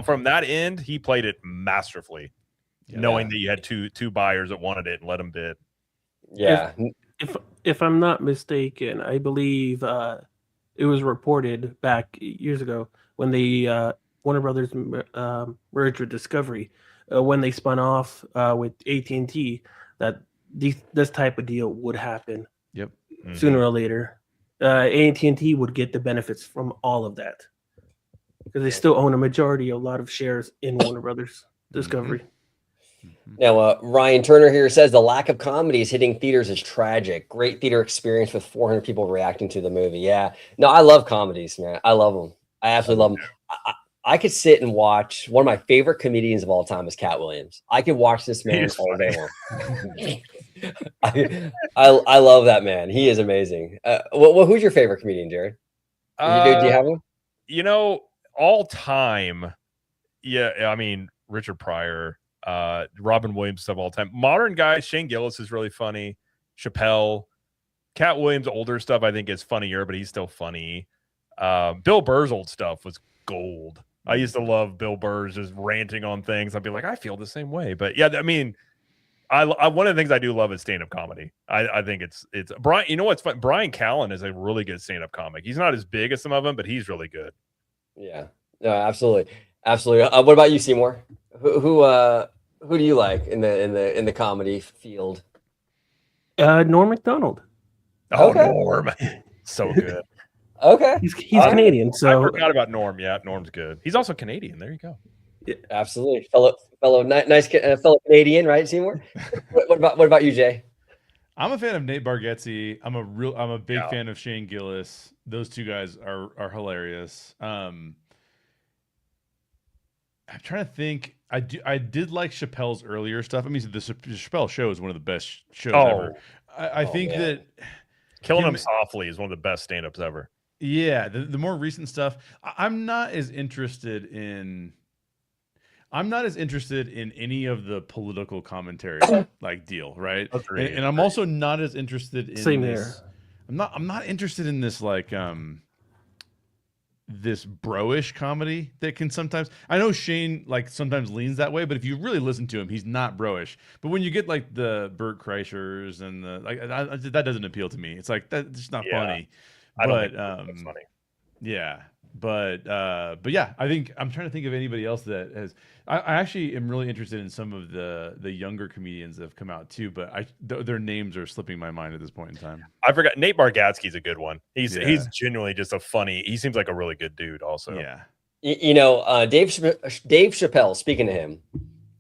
from that end, he played it masterfully, knowing that you had two buyers that wanted it and let him bid. Yeah. If I'm not mistaken, I believe it was reported back years ago when the Warner Brothers merged with Discovery, when they spun off with AT&T, that this type of deal would happen. Yep. Sooner or later. AT&T would get the benefits from all of that because they still own a lot of shares in Warner Brothers Discovery. Now, Ryan Turner here says the lack of comedies hitting theaters is tragic. Great theater experience with 400 people reacting to the movie. Yeah. No, I love comedies, man. I love them. I absolutely love them. I could sit and watch. One of my favorite comedians of all time is Cat Williams. I could watch this man all day long. I love that man. He is amazing. Who's your favorite comedian, Jared? Do you have one? You know, all time. Yeah, I mean Richard Pryor, Robin Williams of all time. Modern guys, Shane Gillis is really funny. Chappelle, Cat Williams' older stuff I think is funnier, but he's still funny. Bill Burr's old stuff was gold. I used to love Bill Burr just ranting on things. I'd be like, I feel the same way. But yeah, I mean, I one of the things I do love is stand-up comedy. I think it's Brian. You know what's fun? Brian Callen is a really good stand-up comic. He's not as big as some of them, but he's really good. Yeah, no, absolutely. What about you, Seymour? Who do you like in the comedy field? Norm Macdonald. Oh, Okay. Norm. So good. Okay. He's Uh, Canadian, I so forgot about Norm. Yeah, Norm's good. He's also Canadian. There you go. Absolutely, fellow Canadian, right, Seymour? What about you, Jay? I'm a fan of Nate Bargatze. I'm a big Yeah. fan of Shane Gillis. Those two guys are hilarious. I'm trying to think. I did like Chappelle's earlier stuff. I mean, the Chappelle show is one of the best shows ever. I think man. that Killing him- Him Softly is one of the best stand-ups ever. yeah, the more recent stuff, I'm not as interested in. I'm not as interested in any of the political commentary like deal, right? Agreed, And I'm also not as interested in Same this. I'm not interested in this like this bro-ish comedy that can sometimes. I know Shane like sometimes leans that way, but if you really listen to him, he's not bro-ish. But when you get like the Burt Kreischers and the like, that doesn't appeal to me. It's like that's just not Yeah. funny. I don't But think that's funny. yeah, but yeah, I think I'm trying to think of anybody else that has. I actually am really interested in some of the younger comedians that have come out too, but their names are slipping my mind at this point in time. I forgot. Nate Bargatze's a good one. He's Yeah. genuinely just a funny. He seems like a really good dude. Also, Yeah, You know, Dave Chappelle. Speaking to him,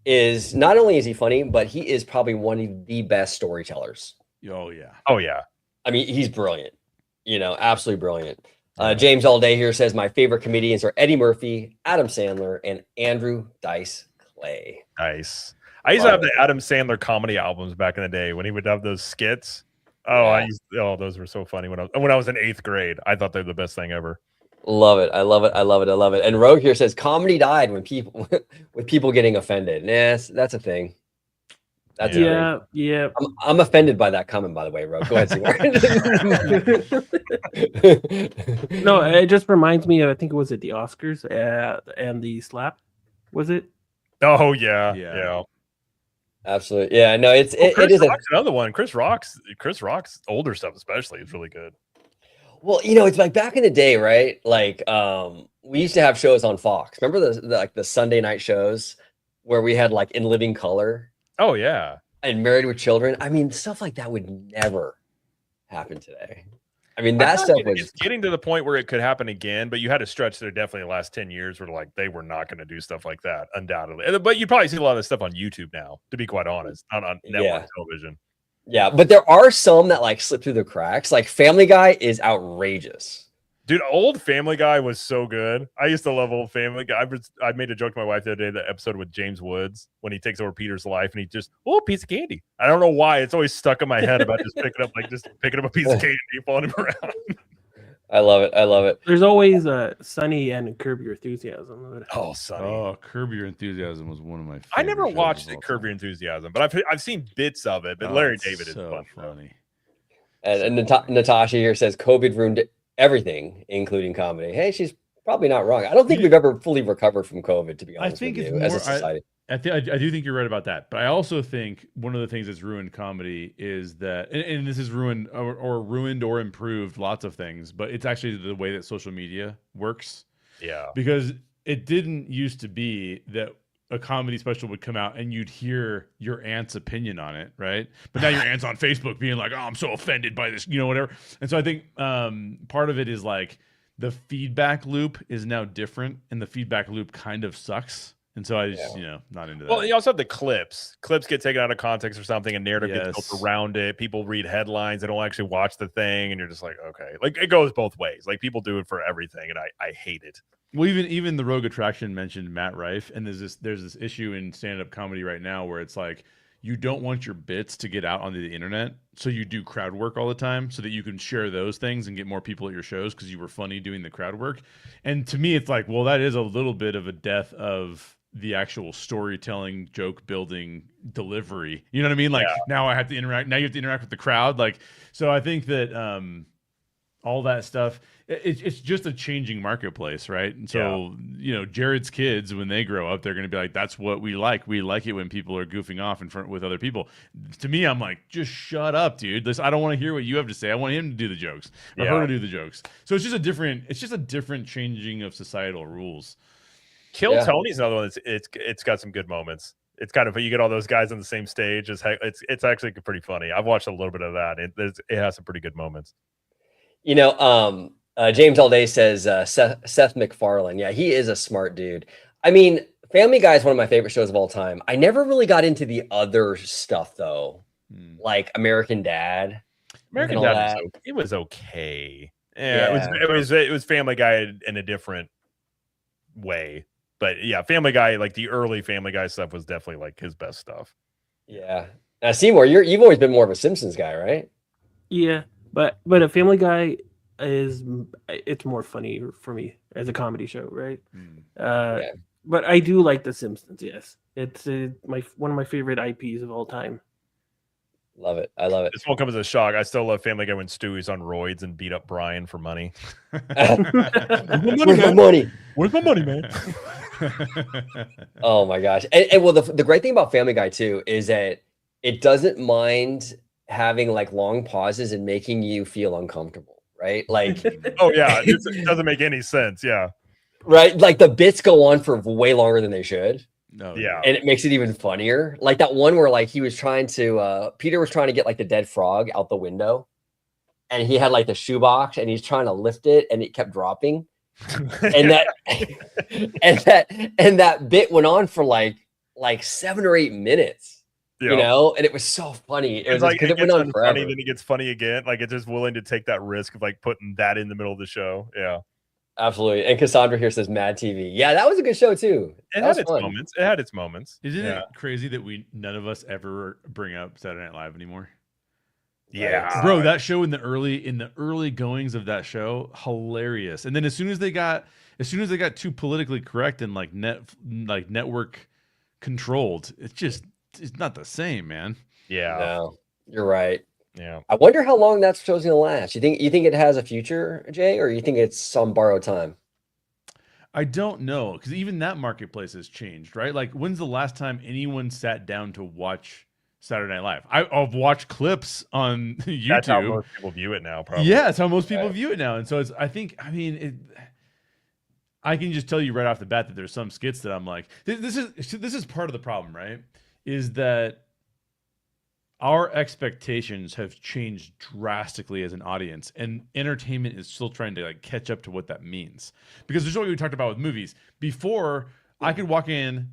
is not only is he funny, but he is probably one of the best storytellers. oh yeah, Oh yeah. I mean, he's brilliant. You know, absolutely brilliant. James All Day here says my favorite comedians are Eddie Murphy, Adam Sandler, and Andrew Dice Clay. Nice. I used to have the Adam Sandler comedy albums back in the day when he would have those skits. Oh, Yeah. those were so funny when I was in 8th grade. I thought they were the best thing ever. Love it. I love it. I love it. I love it. And Rogue here says comedy died when people with people getting offended. Yes, that's a thing. That's a thing. yeah. I'm offended by that comment, by the way, Rogue. Go ahead, Seymour. No, it just reminds me of I think it was at the Oscars and the slap. Was it? Oh yeah, Yeah. yeah. Absolutely. Yeah, no, it Chris is Rock's another one. Chris Rock's older stuff especially is really good. well, you know, it's like back in the day, right? Like we used to have shows on Fox. Remember the Sunday night shows where we had like In Living Color Oh yeah. and Married with Children? I mean, stuff like that would never happen today. I mean, that stuff was It's getting to the point where it could happen again, but you had a stretch there definitely the last 10 years where like they were not going to do stuff like that, undoubtedly. But you probably see a lot of this stuff on YouTube now, to be quite honest, not on network television. yeah, but there are some that like slip through the cracks. Like Family Guy is outrageous. Dude, old Family Guy was so good. I used to love old Family Guy. I made a joke to my wife the other day, the episode with James Woods when he takes over Peter's life and he just, a piece of candy. I don't know why. It's always stuck in my head about just picking up a piece of candy and following him around. I love it. I love it. There's always Sunny and Curb Your Enthusiasm. Oh, Sonny. oh, Curb Your Enthusiasm was one of my. Favorite I never shows watched of all Curb Your time. Enthusiasm, but I've seen bits of it. But Oh, Larry it's David is so fun. funny. And Natasha here says COVID ruined everything, including comedy. Hey, she's probably not wrong. I don't think we've ever fully recovered from COVID, to be honest think with it's you, as a more- society. I do think you're right about that, but I also think one of the things that's ruined comedy is that, and this has ruined or ruined or improved lots of things, but it's actually the way that social media works. Yeah. Because it didn't used to be that a comedy special would come out and you'd hear your aunt's opinion on it, right? But now your aunt's on Facebook being like, "Oh, I'm so offended by this," whatever. And so I think part of it is like the feedback loop is now different, and the feedback loop kind of sucks. And so I just, not into that. Well, you also have the clips. Clips get taken out of context or something, and narrative gets Yes. built around it. People read headlines; they don't actually watch the thing, and you're just like, okay, like it goes both ways. Like people do it for everything, and I hate it. Well, even the Rogue Attraction mentioned Matt Rife, and there's this issue in stand-up comedy right now where it's like you don't want your bits to get out onto the internet, so you do crowd work all the time so that you can share those things and get more people at your shows because you were funny doing the crowd work. And to me, it's like, well, that is a little bit of a death of the actual storytelling, joke building, delivery. You know what I mean? Like now I have to interact. Now you have to interact with the crowd. Like, so I think that all that stuff, it's just a changing marketplace, right? And so, Jared's kids, when they grow up, they're going to be like, that's what we like. We like it when people are goofing off in front with other people. To me, I'm like, just shut up, dude. Listen, I don't want to hear what you have to say. I want him to do the jokes or her to do the jokes. So it's just a different changing of societal rules. Kill Tony's another one. It's got some good moments. It's kind of you get all those guys on the same stage. It's actually pretty funny. I've watched a little bit of that. It has some pretty good moments. You know, James Alday says Seth MacFarlane. Yeah, he is a smart dude. I mean, Family Guy is one of my favorite shows of all time. I never really got into the other stuff though, like American Dad. American Dad was okay. Yeah, it was Family Guy in a different way. But yeah, Family Guy, like the early Family Guy stuff was definitely like his best stuff. Yeah. Now, Seymour, you've always been more of a Simpsons guy, right? Yeah, but a Family Guy it's more funny for me as a comedy show, right? Yeah. But I do like The Simpsons. Yes, it's one of my favorite IPs of all time. Love it. I love it. This won't come as a shock. I still love Family Guy when Stewie's on roids and beat up Brian for money. Where's my money? Where's my money, man? Oh my gosh. And well, the great thing about Family Guy too is that it doesn't mind having like long pauses and making you feel uncomfortable, right? Like, oh yeah, it doesn't make any sense. Yeah. Right. Like the bits go on for way longer than they should. No. Yeah. And it makes it even funnier. Like that one where like he was trying to Peter was trying to get like the dead frog out the window, and he had like the shoebox and he's trying to lift it and it kept dropping. And that bit went on for like 7 or 8 minutes. Yeah. You know, and it was so funny. It was like because it went on forever. Funny, then it gets funny again. Like it's just willing to take that risk of like putting that in the middle of the show. Yeah. Absolutely. And Cassandra here says Mad TV. Yeah, that was a good show too. It had its moments. It had its moments. Isn't it crazy that none of us ever bring up Saturday Night Live anymore? Yeah, bro, that show in the early goings of that show, hilarious. And then as soon as they got too politically correct and like network controlled, it's not the same, man. Yeah, no, you're right. Yeah, I wonder how long that show's gonna last. You think it has a future, Jay, or you think it's some borrowed time? I don't know, because even that marketplace has changed, right? Like, when's the last time anyone sat down to watch Saturday Night Live? I've watched clips on YouTube. That's how most people view it now, probably. Yeah, that's how most people view it now. And so I can just tell you right off the bat that there's some skits that I'm like, this is part of the problem, right? Is that our expectations have changed drastically as an audience, and entertainment is still trying to like catch up to what that means. Because there's what we talked about with movies. Before, I could walk in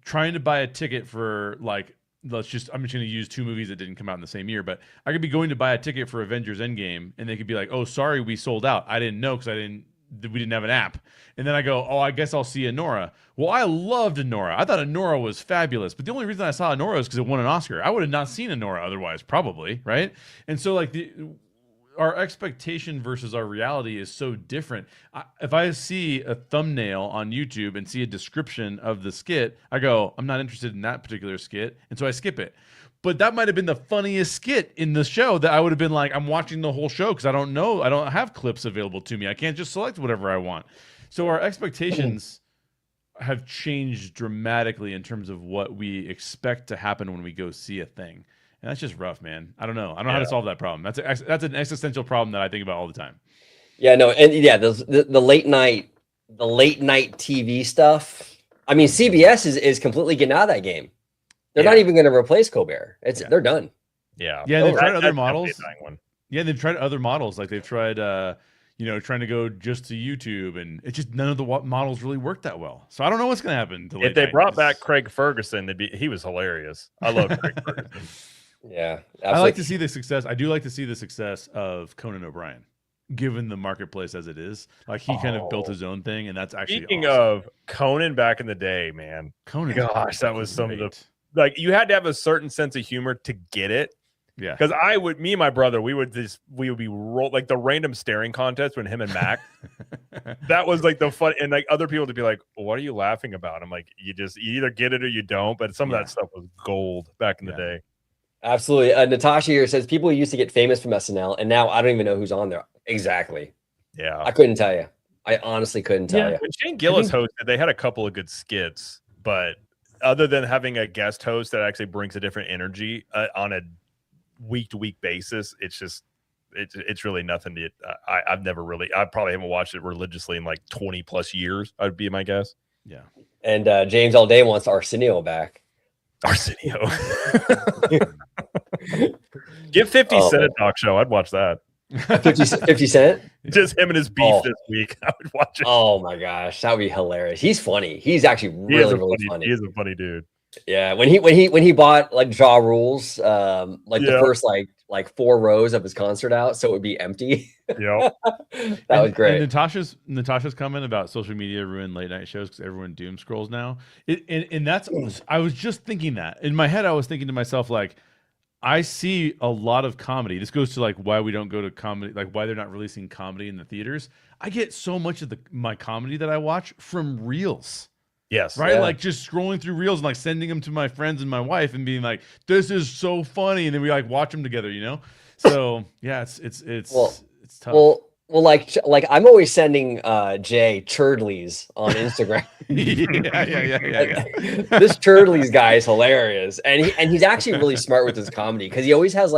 trying to buy a ticket for like, I'm just going to use 2 movies that didn't come out in the same year, but I could be going to buy a ticket for Avengers Endgame, and they could be like, "Oh, sorry, we sold out. I didn't know because we didn't have an app." And then I go, "Oh, I guess I'll see Anora." Well, I loved Anora. I thought Anora was fabulous, but the only reason I saw Anora is because it won an Oscar. I would have not seen Anora otherwise, probably, right? And so like our expectation versus our reality is so different. If I see a thumbnail on YouTube and see a description of the skit, I go, "I'm not interested in that particular skit," and so I skip it. But that might have been the funniest skit in the show that I would have been like, I'm watching the whole show because I don't know. I don't have clips available to me. I can't just select whatever I want. So our expectations have changed dramatically in terms of what we expect to happen when we go see a thing. And that's just rough, man. I don't know. I don't know how to solve that problem. That's an existential problem that I think about all the time. Yeah, no. And yeah, the late night TV stuff. I mean, CBS is completely getting out of that game. They're not even going to replace Colbert. They're done. Yeah. Yeah. They've tried other models. One. Yeah. They've tried other models. Like they've tried, trying to go just to YouTube, and it's just none of the models really work that well. So I don't know what's going to happen. If they brought back Craig Ferguson, he was hilarious. I love Craig Ferguson. Yeah. Absolutely. I like to see the success. I do like to see the success of Conan O'Brien, given the marketplace as it is. Like he kind of built his own thing, and that's actually Speaking awesome. of Conan back in the day, man. Conan, gosh, that was some of the like you had to have a certain sense of humor to get it. Yeah, because me and my brother, we would be like the random staring contest when him and Mac. That was like the fun, and like other people to be like, well, "What are you laughing about?" I'm like, you either get it or you don't. But some of that stuff was gold back in the day. Absolutely. Natasha here says people used to get famous from SNL, and now I don't even know who's on there. Exactly. Yeah, I couldn't tell you. I honestly couldn't tell you. When Shane Gillis hosted, they had a couple of good skits, but other than having a guest host that actually brings a different energy on a week-to-week basis, it's really nothing to I probably haven't watched it religiously in like 20 plus years. I'd be my guess. Yeah. And James Alday wants Arsenio back. Arsenio. Give 50 Oh, Cent a man. talk show. I'd watch that. 50 Cent? Just him and his beef Oh. this week. I would watch it. Oh my gosh, that would be hilarious. He's funny. He's actually He is really, a really funny. He is a funny dude. Yeah, when he bought like Jaw Rules, like the Yeah. first like 4 rows of his concert out, so it would be empty. Yep. That was great. And Natasha's comment about social media ruin late night shows because everyone doom scrolls now. And that's I was just thinking that in my head. I was thinking to myself like, I see a lot of comedy. This goes to like why we don't go to comedy, like why they're not releasing comedy in the theaters. I get so much of my comedy that I watch from Reels. Yes. Right, Yeah. like just scrolling through Reels and like sending them to my friends and my wife and being like, "This is so funny," and then we like watch them together, you know. So yeah, it's Well, it's tough. Well, like I'm always sending Jay Churdleys on Instagram. yeah. This Churdleys guy is hilarious, and he's actually really smart with his comedy because he always has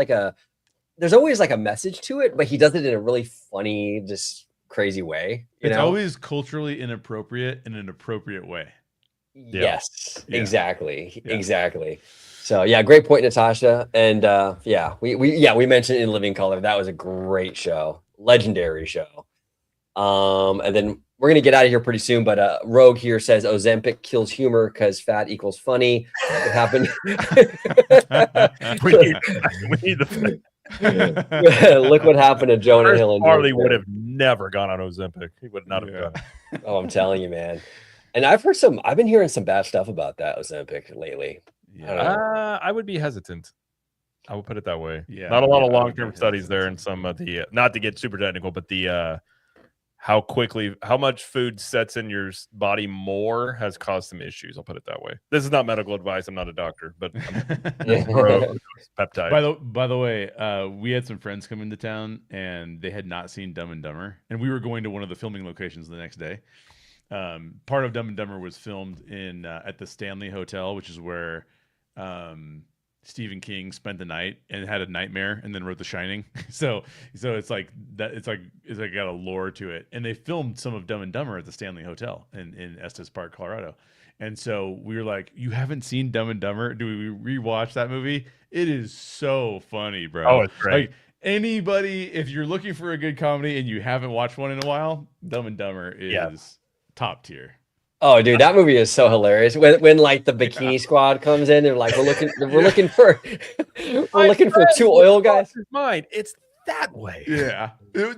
there's always like a message to it, but he does it in a really funny, just crazy way. It's always culturally inappropriate in an appropriate way. Yes, Yeah. exactly. Yeah. Exactly. So yeah, great point, Natasha. And yeah, we mentioned In Living Color. That was a great show, legendary show. And then we're gonna get out of here pretty soon. But Rogue here says Ozempic kills humor because fat equals funny. It happened. We need the Look what happened to Jonah Hill and Harley Drake would there. have never gone on Ozempic. He would not have Yeah. done it. Oh, I'm telling you, man. And I've been hearing some bad stuff about that Ozempic lately. Yeah. I would be hesitant. I would put it that way. Yeah, Not a lot yeah, of I would long-term be studies there, and hesitant. some of the not to get super technical, but the how much food sets in your body more has caused some issues. I'll put it that way. This is not medical advice. I'm not a doctor, but I'm pro peptide. By the way, we had some friends come into town and they had not seen Dumb and Dumber, and we were going to one of the filming locations the next day. Part of Dumb and Dumber was filmed in at the Stanley Hotel, which is where Stephen King spent the night and had a nightmare and then wrote The Shining. so it's like that. It's like got a lore to it. And they filmed some of Dumb and Dumber at the Stanley Hotel in Estes Park, Colorado. And so we were like, "You haven't seen Dumb and Dumber? Do we rewatch that movie? It is so funny, bro. Oh, it's great. Like anybody, if you're looking for a good comedy and you haven't watched one in a while, Dumb and Dumber is top tier." Oh, dude, that movie is so hilarious. When like the bikini squad comes in, they're like, we're looking for two oil guys. His mind. It's that way. Yeah.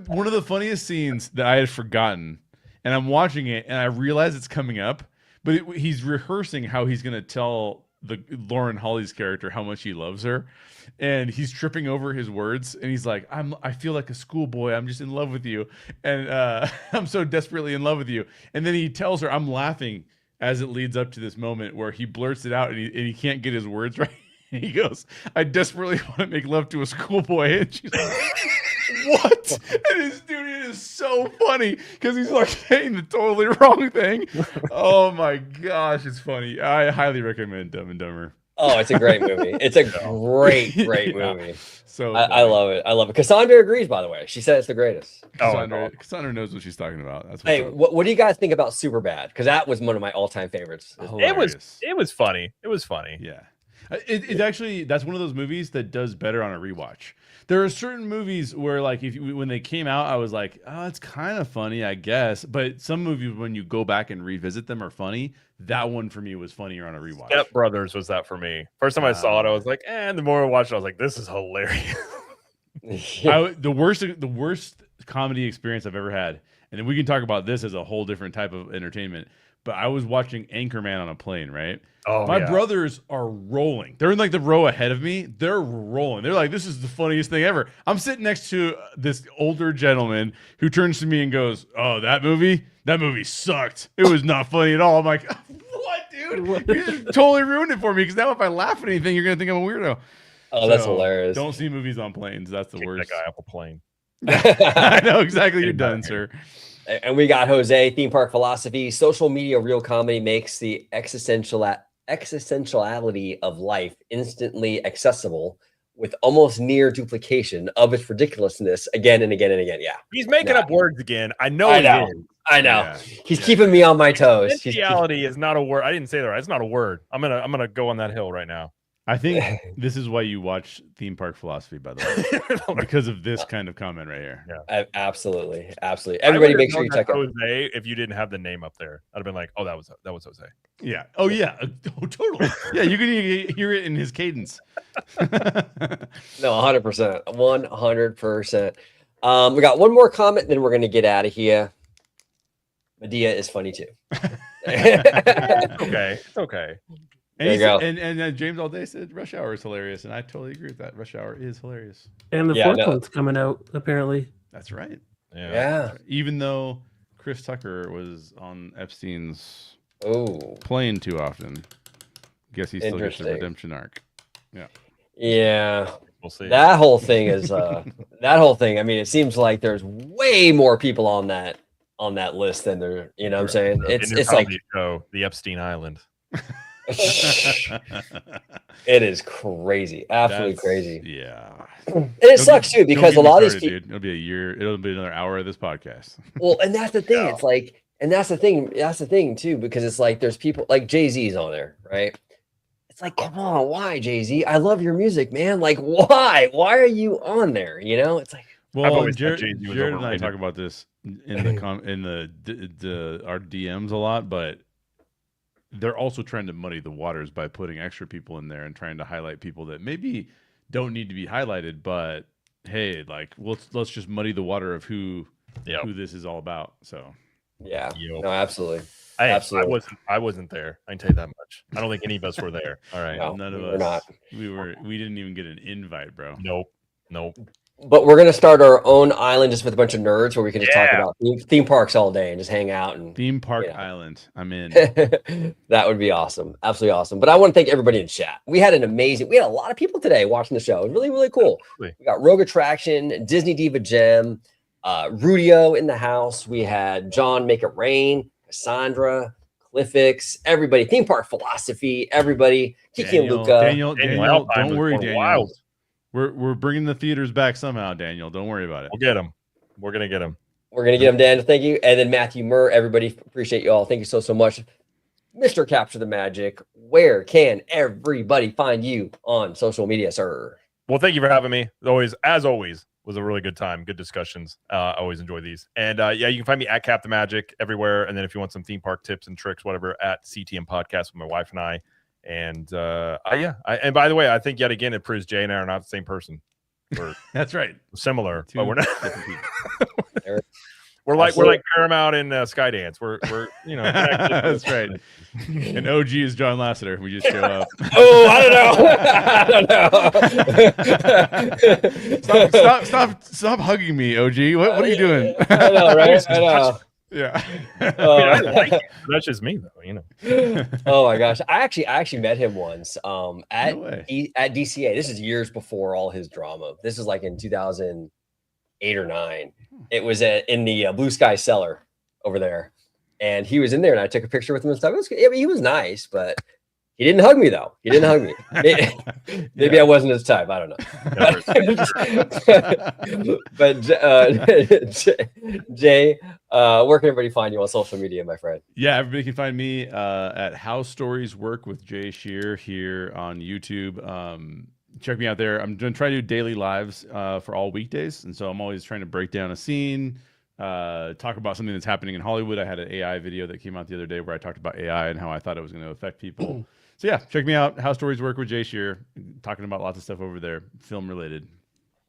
One of the funniest scenes that I had forgotten, and I'm watching it and I realize it's coming up, but he's rehearsing how he's going to tell Lauren Holly's character how much he loves her, and he's tripping over his words, and he's like, I feel like a schoolboy. I'm just in love with you, and I'm so desperately in love with you. And then he tells her, I'm laughing as it leads up to this moment where he blurts it out and he can't get his words right. And he goes, I desperately want to make love to a schoolboy. And she's like, what? And this dude, it is so funny because he's like saying the totally wrong thing. Oh my gosh, it's funny. I highly recommend Dumb and Dumber. Oh, it's a great movie. It's a great Yeah. movie. So I love it. I love it. Cassandra agrees, by the way. She said it's the greatest. Cassandra knows what she's talking about. That's what's Hey, up. what do you guys think about Superbad? Because that was one of my all-time favorites. Hilarious. It was funny. It was funny. Yeah. It's actually, that's one of those movies that does better on a rewatch. There are certain movies where, like, when they came out, I was like, oh, it's kind of funny, I guess. But some movies, when you go back and revisit them, are funny. That one for me was funnier on a rewatch. Step Brothers was that for me. First time I saw it, I was like, and the more I watched it, I was like, this is hilarious. The worst comedy experience I've ever had, and then we can talk about this as a whole different type of entertainment. But I was watching Anchorman on a plane, right? Oh, My yeah. brothers are rolling. They're in like the row ahead of me. They're rolling. They're like, this is the funniest thing ever. I'm sitting next to this older gentleman who turns to me and goes, oh, that movie sucked. It was not funny at all. I'm like, what, dude? You just totally ruined it for me because now if I laugh at anything, you're going to think I'm a weirdo. Oh, that's So, hilarious. Don't see movies on planes. That's the Kick worst. that guy off a plane. I know exactly. You're done, sir. And we got Jose, theme park philosophy. Social media real comedy makes the existentiality of life instantly accessible with almost near duplication of its ridiculousness again and again and again. Yeah. He's making Nah. up words again. I know I he know. is. I know. Yeah. He's keeping me on my toes. He's Potentiality is not a word. I didn't say that right. It's not a word. I'm gonna go on that hill right now. I think this is why you watch Theme Park Philosophy, by the way, because of this kind of comment right here. Yeah. Absolutely. I Everybody, would've make sure known you that check out. Jose if you didn't have the name up there. I'd have been like, oh, that was Jose. Yeah. Oh, yeah. Oh, totally. Yeah, you can hear it in his cadence. No, 100%. 100%. We got one more comment, then we're going to get out of here. Medea is funny too. Okay, it's okay. And, There you go. and James all day said Rush Hour is hilarious, and I totally agree with that. Rush Hour is hilarious. And the Yeah, fourth no. one's coming out apparently. That's right. Yeah. Even though Chris Tucker was on Epstein's Oh, plane too often, guess he still gets the Interesting. redemption arc. yeah. We'll see. That whole thing is that whole thing. I mean, it seems like there's way more people on that list than there. You know what I'm saying? In your It's like comedy show, the Epstein Island. it is crazy, absolutely That's- crazy. Yeah. And it sucks too because a Don't get me lot of these started, people. dude. It'll be a year. It'll be another hour of this podcast. Well, and that's the thing. Yeah. It's like, and that's the thing. That's the thing too, because it's like there's people like Jay-Z's on there, right? It's like, come on, why Jay-Z? I love your music, man. Like, why? Why are you on there? You know, it's like, Well, always thought Jared, Jay-Z was Jared and I overrated. talk about this in our DMs a lot, but they're also trying to muddy the waters by putting extra people in there and trying to highlight people that maybe don't need to be highlighted, but hey, like let's just muddy the water of who this is all about. So yeah, Yo. no, absolutely. I Absolutely. wasn't there. I can tell you that much. I don't think any of us were there. All right. No, none of we're us. not. We didn't even get an invite, bro. Nope. But we're gonna start our own island just with a bunch of nerds where we can just talk Yeah. about theme parks all day and just hang out and Theme Park Yeah. Island. I'm in. that would be awesome. Absolutely awesome. But I want to thank everybody in chat. We had a lot of people today watching the show. It was really, really cool. Absolutely. We got Rogue Attraction, Disney Diva Gem, Rudio in the house. We had John Make It Rain, Cassandra, Cliffix, everybody, Theme Park Philosophy, everybody, Kiki and Luca. Daniel, Alpine don't was worry, going Daniel. wild. We're bringing the theaters back somehow, Daniel. Don't worry about it. We'll get him. We're gonna get him. We're gonna get him, Daniel. Thank you. And then Matthew Murr, everybody, appreciate you all. Thank you so much. Mr. Capture the Magic, where can everybody find you on social media, sir? Well, thank you for having me. As always, was a really good time. Good discussions. I always enjoy these. And yeah, you can find me at Cap the Magic everywhere. And then if you want some theme park tips and tricks, whatever, at CTM Podcast with my wife and I. And and by the way, I think yet again it proves Jay and I are not the same person. We're That's right. similar, Two but we're not. different people. we're like Absolutely. Paramount and Skydance. We're connected. That's right. And OG is John Lasseter. We just show up. Oh, I don't know. Stop hugging me, OG. What are you doing? I know, right? I know. Yeah. I like it. That's just me, though. Oh my gosh, I actually met him once at No way. at DCA. This is years before all his drama. This is like in 2008 or 9. It was in the Blue Sky Cellar over there, and he was in there, and I took a picture with him and stuff. He was nice, but he didn't hug me though. He didn't hug me. Maybe I wasn't his type. I don't know. But Jay, where can everybody find you on social media, my friend? Yeah, everybody can find me at How Stories Work with Jay Shear here on YouTube. Check me out there. I'm going to try to do daily lives for all weekdays. And so I'm always trying to break down a scene, talk about something that's happening in Hollywood. I had an AI video that came out the other day where I talked about AI and how I thought it was going to affect people. So yeah, check me out. How Stories Work with Jay Shear. Talking about lots of stuff over there, film related.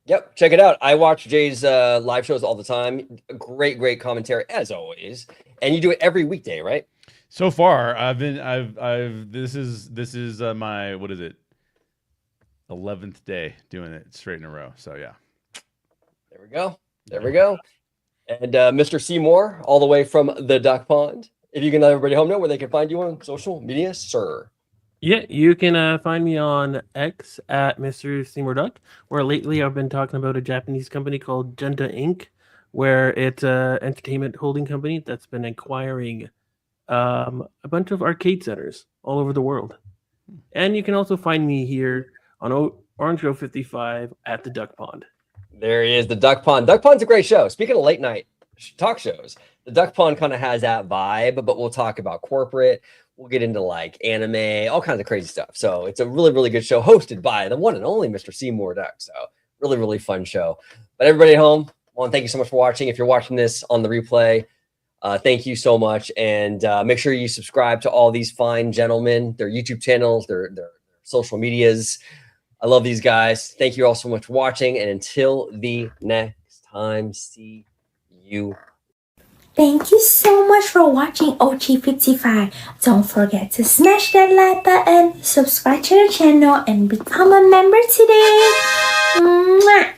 Yep, check it out. I watch Jay's live shows all the time. Great commentary as always. And you do it every weekday, right? So far, this is my, what is it? 11th day doing it straight in a row. So yeah. There we go. And Mr. Seymour, all the way from the Duck Pond. If you can let everybody home know where they can find you on social media, sir. Yeah, you can find me on X at Mr. Seymour Duck, where lately I've been talking about a Japanese company called Genta Inc., where it's an entertainment holding company that's been acquiring a bunch of arcade centers all over the world. And you can also find me here on Orange Grove 55 at the Duck Pond. There he is, the Duck Pond. Duck Pond's a great show. Speaking of late night talk shows. The Duck Pond kind of has that vibe, but we'll talk about corporate. We'll get into like anime, all kinds of crazy stuff. So it's a really, really good show hosted by the one and only Mr. Seymour Duck. So really, really fun show. But everybody at home, well, thank you so much for watching. If you're watching this on the replay, thank you so much. And make sure you subscribe to all these fine gentlemen, their YouTube channels, their social medias. I love these guys. Thank you all so much for watching. And until the next time, see you. Thank you so much for watching OG55. Don't forget to smash that like button, subscribe to the channel, and become a member today. Mwah!